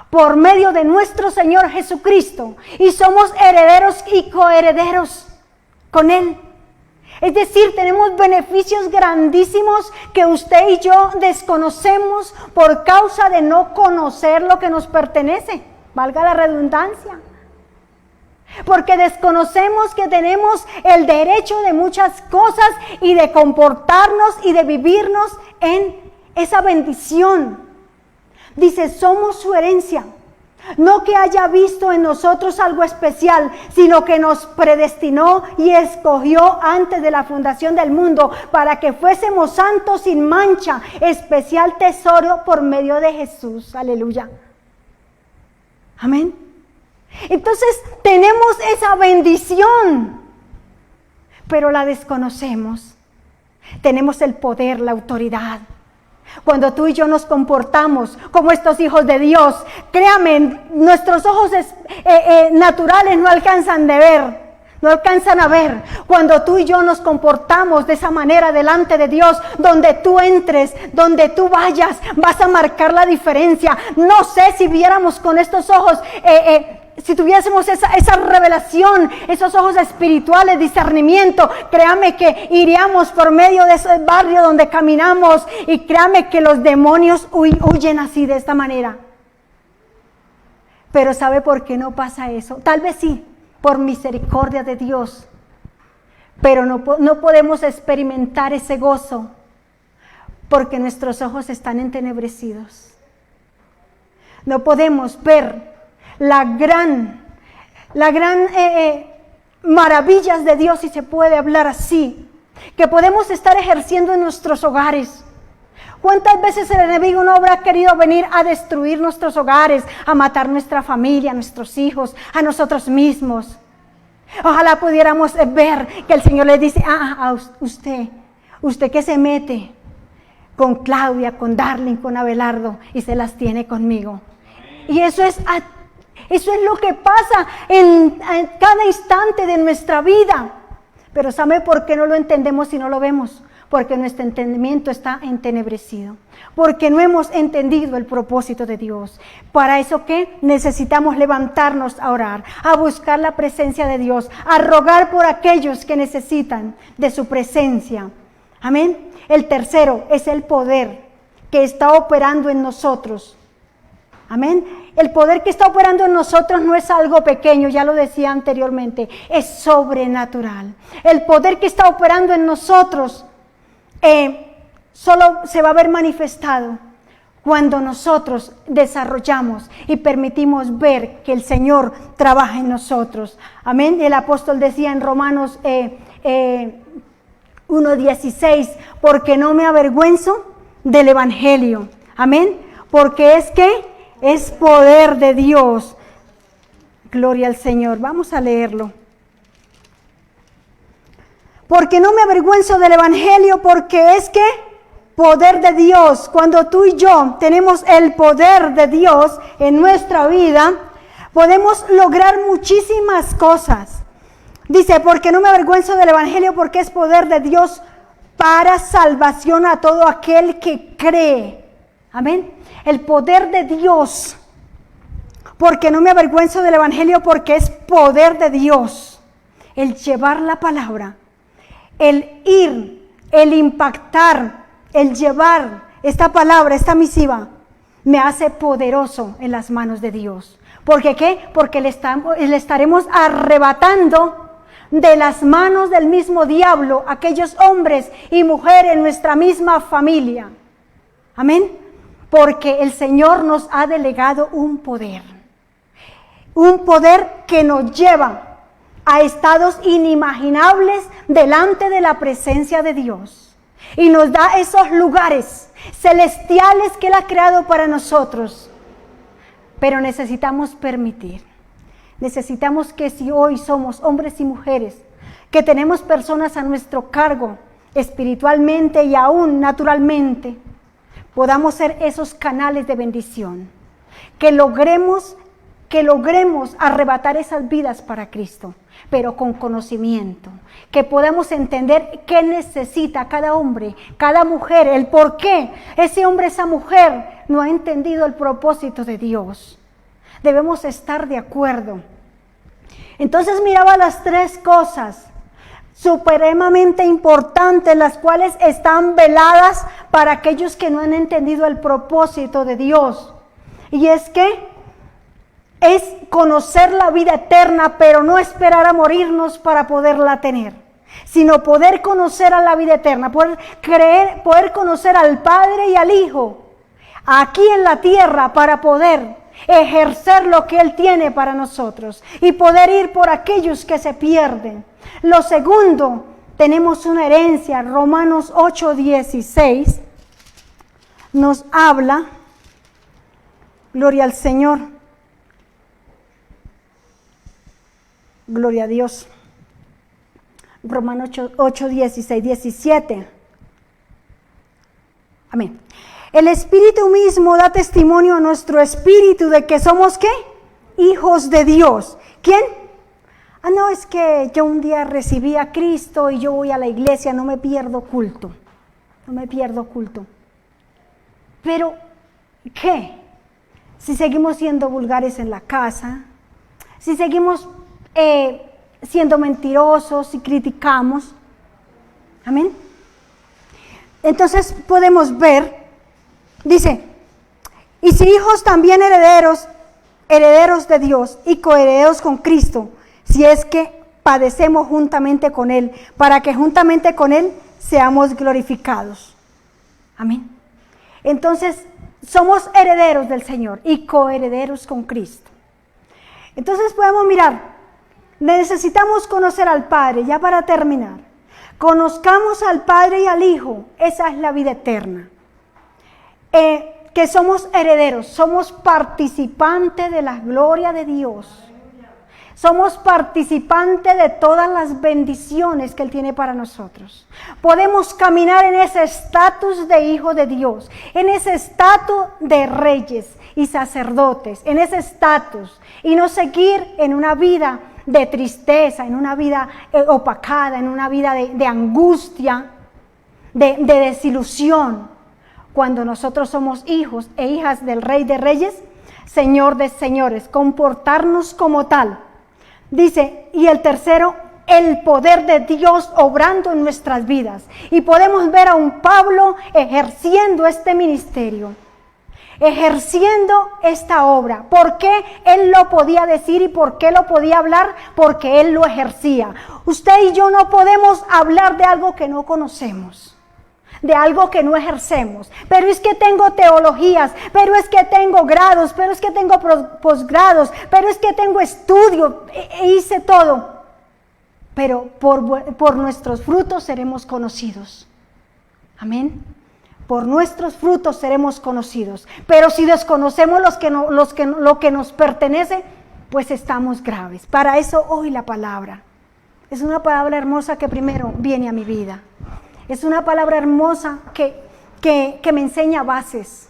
por medio de nuestro Señor Jesucristo, y somos herederos y coherederos con Él. Es decir, tenemos beneficios grandísimos que usted y yo desconocemos por causa de no conocer lo que nos pertenece, valga la redundancia. Porque desconocemos que tenemos el derecho de muchas cosas y de comportarnos y de vivirnos en esa bendición. Dice, somos su herencia. No que haya visto en nosotros algo especial, sino que nos predestinó y escogió antes de la fundación del mundo para que fuésemos santos sin mancha, especial tesoro por medio de Jesús. Aleluya. Amén. Entonces tenemos esa bendición, pero la desconocemos. Tenemos el poder, la autoridad. Cuando tú y yo nos comportamos como estos hijos de Dios, créame, nuestros ojos naturales no alcanzan a ver. Cuando tú y yo nos comportamos de esa manera delante de Dios, donde tú entres, donde tú vayas, vas a marcar la diferencia. No sé si viéramos con estos ojos, si tuviésemos esa revelación, esos ojos espirituales, discernimiento, créame que iríamos por medio de ese barrio donde caminamos, y créame que los demonios huyen así, de esta manera. Pero ¿sabe por qué no pasa eso? Tal vez sí, por misericordia de Dios, pero no podemos experimentar ese gozo porque nuestros ojos están entenebrecidos. No podemos ver la gran maravillas de Dios, si se puede hablar así, que podemos estar ejerciendo en nuestros hogares. ¿Cuántas veces el enemigo no habrá querido venir a destruir nuestros hogares, a matar nuestra familia, a nuestros hijos, a nosotros mismos? Ojalá pudiéramos ver que el Señor le dice, usted que se mete con Claudia, con Darling, con Abelardo, y se las tiene conmigo. Y eso es lo que pasa en cada instante de nuestra vida. Pero ¿sabe por qué no lo entendemos y no lo vemos? Porque nuestro entendimiento está entenebrecido. Porque no hemos entendido el propósito de Dios. Para eso, ¿qué? Necesitamos levantarnos a orar, a buscar la presencia de Dios, a rogar por aquellos que necesitan de su presencia. Amén. El tercero es el poder que está operando en nosotros. Amén. El poder que está operando en nosotros no es algo pequeño, ya lo decía anteriormente, es sobrenatural. El poder que está operando en nosotros solo se va a ver manifestado cuando nosotros desarrollamos y permitimos ver que el Señor trabaja en nosotros. Amén. El apóstol decía en Romanos 1:16, porque no me avergüenzo del evangelio. Amén. Porque es poder de Dios. Gloria al Señor. Vamos a leerlo. Porque no me avergüenzo del evangelio, porque es poder de Dios. Cuando tú y yo tenemos el poder de Dios en nuestra vida, podemos lograr muchísimas cosas. Dice, porque no me avergüenzo del evangelio, porque es poder de Dios para salvación a todo aquel que cree. Amén. El poder de Dios. Porque no me avergüenzo del evangelio, porque es poder de Dios. El llevar la palabra, el ir, el impactar, el llevar esta palabra, esta misiva, me hace poderoso en las manos de Dios. ¿Por qué? Porque le estaremos arrebatando de las manos del mismo diablo aquellos hombres y mujeres en nuestra misma familia. Amén. Porque el Señor nos ha delegado un poder que nos lleva a estados inimaginables delante de la presencia de Dios. Y nos da esos lugares celestiales que Él ha creado para nosotros. Pero necesitamos permitir. Necesitamos que si hoy somos hombres y mujeres, que tenemos personas a nuestro cargo, espiritualmente y aún naturalmente, podamos ser esos canales de bendición. Que logremos arrebatar esas vidas para Cristo, pero con conocimiento, que podamos entender qué necesita cada hombre, cada mujer, el por qué ese hombre, esa mujer no ha entendido el propósito de Dios. Debemos estar de acuerdo. Entonces miraba las tres cosas supremamente importantes, las cuales están veladas para aquellos que no han entendido el propósito de Dios. Y es que es conocer la vida eterna, pero no esperar a morirnos para poderla tener, sino poder conocer a la vida eterna, poder conocer al Padre y al Hijo aquí en la tierra para poder ejercer lo que Él tiene para nosotros y poder ir por aquellos que se pierden. Lo segundo, tenemos una herencia. Romanos 8:16 nos habla, gloria al Señor, gloria a Dios. Romanos 8:16, 17. Amén. El Espíritu mismo da testimonio a nuestro espíritu de que somos, ¿qué? Hijos de Dios. ¿Quién? No, es que yo un día recibí a Cristo y yo voy a la iglesia, no me pierdo culto. No me pierdo culto. Pero, ¿qué? Si seguimos siendo vulgares en la casa, si seguimos siendo mentirosos y criticamos. Amén. Entonces podemos ver, dice, y si hijos también herederos de Dios y coherederos con Cristo, si es que padecemos juntamente con Él, para que juntamente con Él seamos glorificados. Amén. Entonces, somos herederos del Señor y coherederos con Cristo. Entonces podemos mirar, necesitamos conocer al Padre, ya para terminar. Conozcamos al Padre y al Hijo, esa es la vida eterna. Que somos herederos, somos participantes de la gloria de Dios. Somos participantes de todas las bendiciones que Él tiene para nosotros. Podemos caminar en ese estatus de hijo de Dios, en ese estatus de reyes y sacerdotes, en ese estatus, y no seguir en una vida de tristeza, en una vida opacada, en una vida de angustia, de desilusión. Cuando nosotros somos hijos e hijas del Rey de Reyes, Señor de Señores, comportarnos como tal. Dice, y el tercero, el poder de Dios obrando en nuestras vidas. Y podemos ver a un Pablo ejerciendo este ministerio, ejerciendo esta obra. ¿Por qué él lo podía decir y por qué lo podía hablar? Porque él lo ejercía. Usted y yo no podemos hablar de algo que no conocemos, de algo que no ejercemos. Pero es que tengo teologías, pero es que tengo grados, pero es que tengo posgrados, pero es que tengo estudio, hice todo. Pero por nuestros frutos seremos conocidos. Amén. Por nuestros frutos seremos conocidos. Pero si desconocemos lo que nos pertenece, pues estamos graves. Para eso hoy la palabra. Es una palabra hermosa que primero viene a mi vida. Es una palabra hermosa que me enseña bases.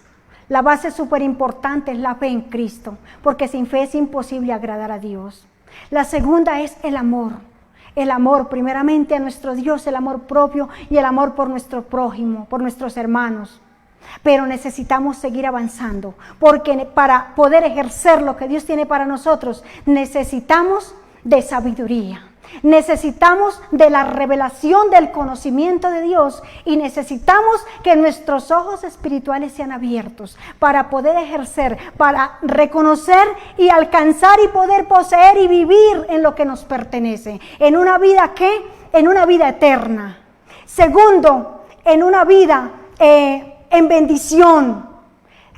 La base súper importante es la fe en Cristo, porque sin fe es imposible agradar a Dios. La segunda es el amor. El amor primeramente a nuestro Dios, el amor propio y el amor por nuestro prójimo, por nuestros hermanos. Pero necesitamos seguir avanzando, porque para poder ejercer lo que Dios tiene para nosotros, necesitamos de sabiduría. Necesitamos de la revelación del conocimiento de Dios y necesitamos que nuestros ojos espirituales sean abiertos para poder ejercer, para reconocer y alcanzar y poder poseer y vivir en lo que nos pertenece. En una vida ¿qué? En una vida eterna. Segundo, en una vida en bendición,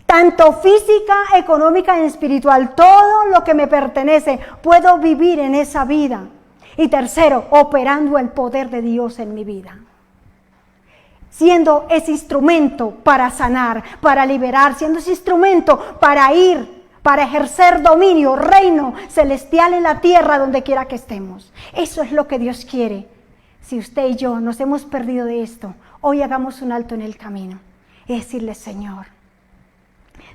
tanto física, económica y espiritual. Todo lo que me pertenece, puedo vivir en esa vida. Y tercero, operando el poder de Dios en mi vida. Siendo ese instrumento para sanar, para liberar, siendo ese instrumento para ir, para ejercer dominio, reino celestial en la tierra donde quiera que estemos. Eso es lo que Dios quiere. Si usted y yo nos hemos perdido de esto, hoy hagamos un alto en el camino y decirle: Señor,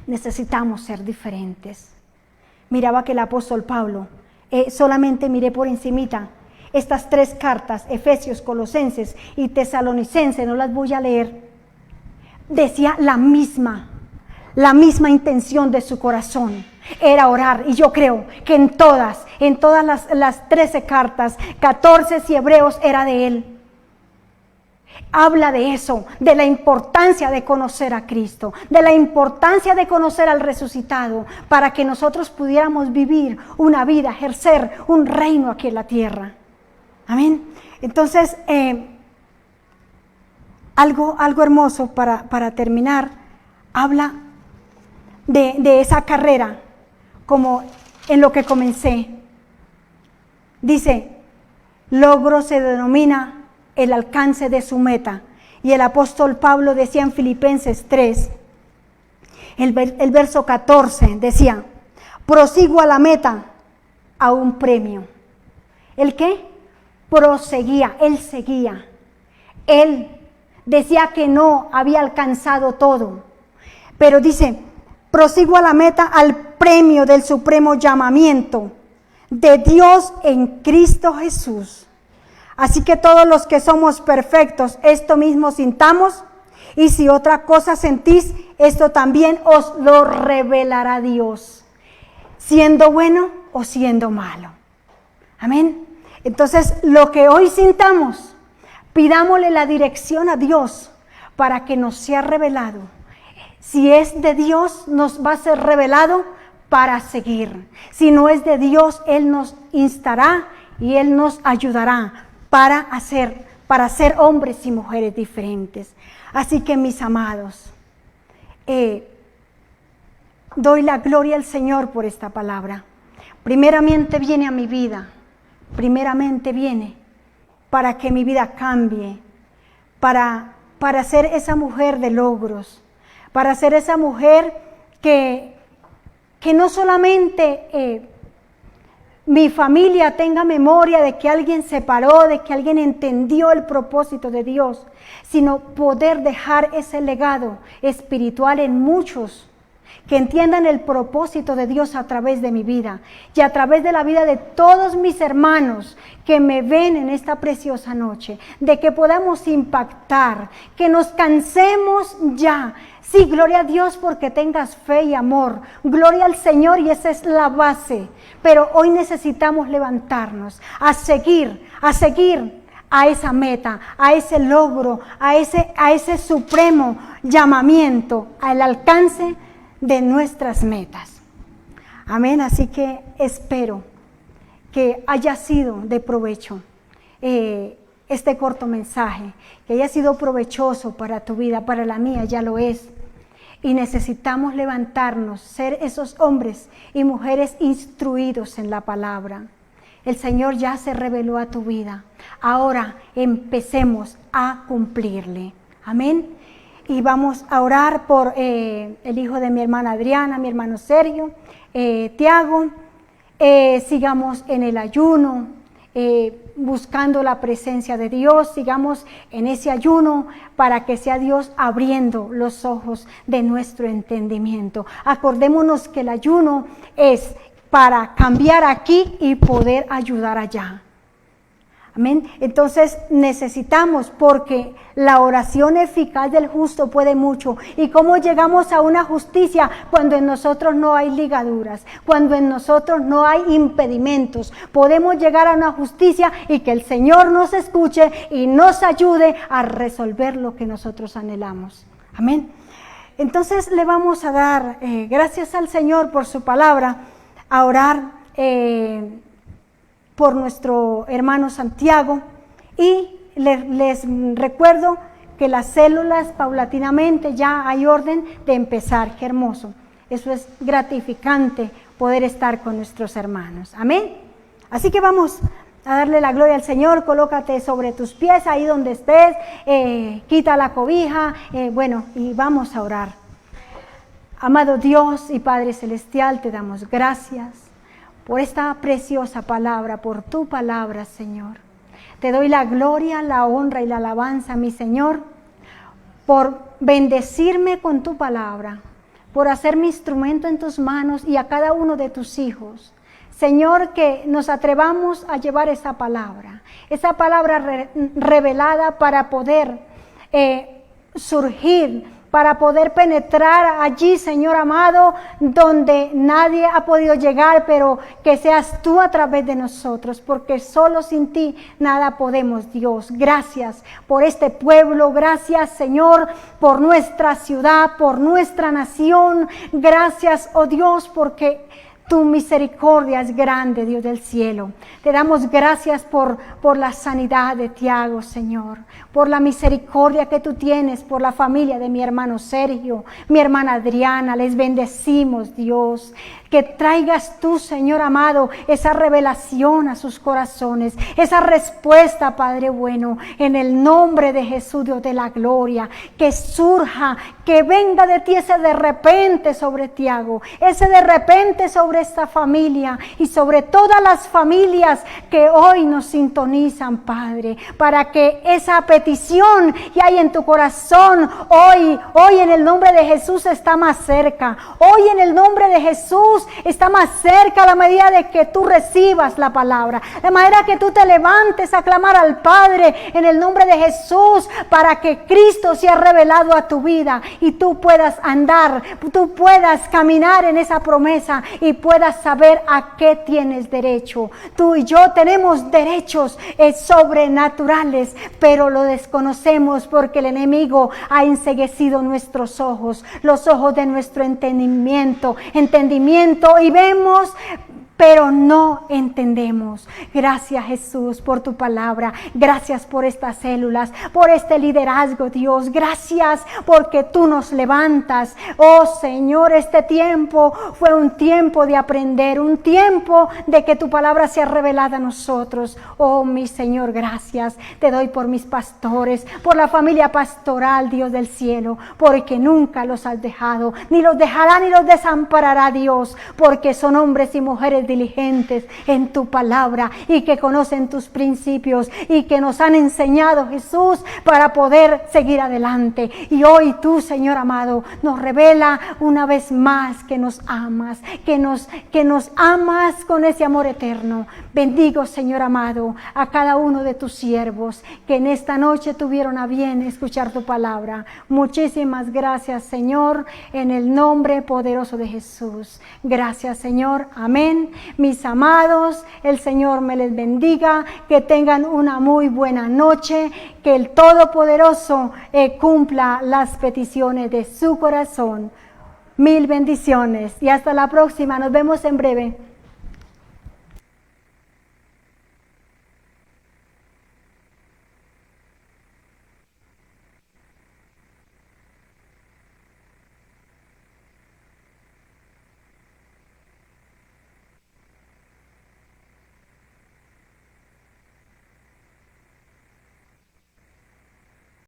necesitamos ser diferentes. Miraba que el apóstol Pablo, solamente miré por encimita estas 3 cartas, Efesios, Colosenses y Tesalonicenses, no las voy a leer. Decía la misma intención de su corazón, era orar. Y yo creo que en todas las 13 cartas, 14 y Hebreos era de él. Habla de eso, de la importancia de conocer a Cristo, de la importancia de conocer al resucitado, para que nosotros pudiéramos vivir una vida, ejercer un reino aquí en la tierra. Amén. Entonces, algo hermoso para terminar, habla de esa carrera, como en lo que comencé. Dice, logro se denomina el alcance de su meta. Y el apóstol Pablo decía en Filipenses 3, el verso 14, decía, prosigo a la meta, a un premio. ¿El qué? Proseguía, él seguía. Él decía que no había alcanzado todo, pero dice, prosigo a la meta, al premio del supremo llamamiento de Dios en Cristo Jesús. Así que todos los que somos perfectos, esto mismo sintamos, y si otra cosa sentís, esto también os lo revelará Dios, siendo bueno o siendo malo. Amén. Entonces, lo que hoy sintamos, pidámosle la dirección a Dios para que nos sea revelado. Si es de Dios, nos va a ser revelado para seguir. Si no es de Dios, Él nos instará y Él nos ayudará para ser hombres y mujeres diferentes. Así que, mis amados, doy la gloria al Señor por esta palabra. Primeramente viene a mi vida, primeramente viene para que mi vida cambie, para ser esa mujer de logros, para ser esa mujer que no solamente mi familia tenga memoria de que alguien se paró, de que alguien entendió el propósito de Dios, sino poder dejar ese legado espiritual en muchos que entiendan el propósito de Dios a través de mi vida y a través de la vida de todos mis hermanos que me ven en esta preciosa noche, de que podamos impactar, que nos cansemos ya. Sí, gloria a Dios porque tengas fe y amor, gloria al Señor, y esa es la base, pero hoy necesitamos levantarnos a seguir a esa meta, a ese logro, a ese supremo llamamiento, al alcance de nuestras metas. Amén. Así que espero que haya sido de provecho este corto mensaje, que haya sido provechoso para tu vida, para la mía ya lo es. Y necesitamos levantarnos, ser esos hombres y mujeres instruidos en la palabra. El Señor ya se reveló a tu vida. Ahora empecemos a cumplirle. Amén. Y vamos a orar por el hijo de mi hermana Adriana, mi hermano Sergio, Tiago. Sigamos en el ayuno, buscando la presencia de Dios. Sigamos en ese ayuno para que sea Dios abriendo los ojos de nuestro entendimiento. Acordémonos que el ayuno es para cambiar aquí y poder ayudar allá. Amén. Entonces necesitamos, porque la oración eficaz del justo puede mucho. ¿Y cómo llegamos a una justicia? Cuando en nosotros no hay ligaduras, cuando en nosotros no hay impedimentos. Podemos llegar a una justicia y que el Señor nos escuche y nos ayude a resolver lo que nosotros anhelamos. Amén. Entonces le vamos a dar gracias al Señor por su palabra, a orar por nuestro hermano Santiago, y les recuerdo que las células paulatinamente ya hay orden de empezar. Qué hermoso, eso es gratificante, poder estar con nuestros hermanos. Amén. Así que vamos a darle la gloria al Señor. Colócate sobre tus pies ahí donde estés, quita la cobija, y vamos a orar. Amado Dios y Padre Celestial, te damos gracias por esta preciosa palabra, por tu palabra, Señor. Te doy la gloria, la honra y la alabanza, mi Señor, por bendecirme con tu palabra, por hacer mi instrumento en tus manos y a cada uno de tus hijos. Señor, que nos atrevamos a llevar esa palabra revelada para poder surgir, para poder penetrar allí, Señor amado, donde nadie ha podido llegar, pero que seas tú a través de nosotros, porque solo sin ti nada podemos, Dios. Gracias por este pueblo, gracias, Señor, por nuestra ciudad, por nuestra nación. Gracias, oh Dios, porque tu misericordia es grande, Dios del cielo. Te damos gracias por la sanidad de Tiago, Señor, por la misericordia que tú tienes, por la familia de mi hermano Sergio, mi hermana Adriana. Les bendecimos, Dios. Que traigas tú, Señor amado, esa revelación a sus corazones, esa respuesta, Padre bueno, en el nombre de Jesús, Dios de la gloria. Que surja, que venga de ti ese de repente sobre Tiago, ese de repente sobre esta familia y sobre todas las familias que hoy nos sintonizan, Padre, para que esa petición que hay en tu corazón hoy en el nombre de Jesús está más cerca. Hoy en el nombre de Jesús está más cerca, a la medida de que tú recibas la palabra, de manera que tú te levantes a clamar al Padre en el nombre de Jesús, para que Cristo sea revelado a tu vida y tú puedas andar, tú puedas caminar en esa promesa y puedas saber a qué tienes derecho. Tú y yo tenemos derechos sobrenaturales, pero lo desconocemos porque el enemigo ha enceguecido nuestros ojos, los ojos de nuestro entendimiento, y vemos, pero no entendemos. Gracias, Jesús, por tu palabra. Gracias por estas células, por este liderazgo, Dios. Gracias porque tú nos levantas. Oh Señor, este tiempo fue un tiempo de aprender, un tiempo de que tu palabra sea revelada a nosotros. Oh mi Señor, gracias. Te doy por mis pastores, por la familia pastoral, Dios del cielo, porque nunca los has dejado, ni los dejará ni los desamparará, Dios, porque son hombres y mujeres diligentes en tu palabra y que conocen tus principios y que nos han enseñado, Jesús, para poder seguir adelante. Y hoy tú, Señor amado, nos revela una vez más que nos amas, que nos amas con ese amor eterno. Bendigo, Señor amado, a cada uno de tus siervos que en esta noche tuvieron a bien escuchar tu palabra. Muchísimas gracias, Señor, en el nombre poderoso de Jesús. Gracias, Señor. Amén. Mis amados, el Señor me les bendiga, que tengan una muy buena noche, que el Todopoderoso cumpla las peticiones de su corazón. Mil bendiciones y hasta la próxima. Nos vemos en breve.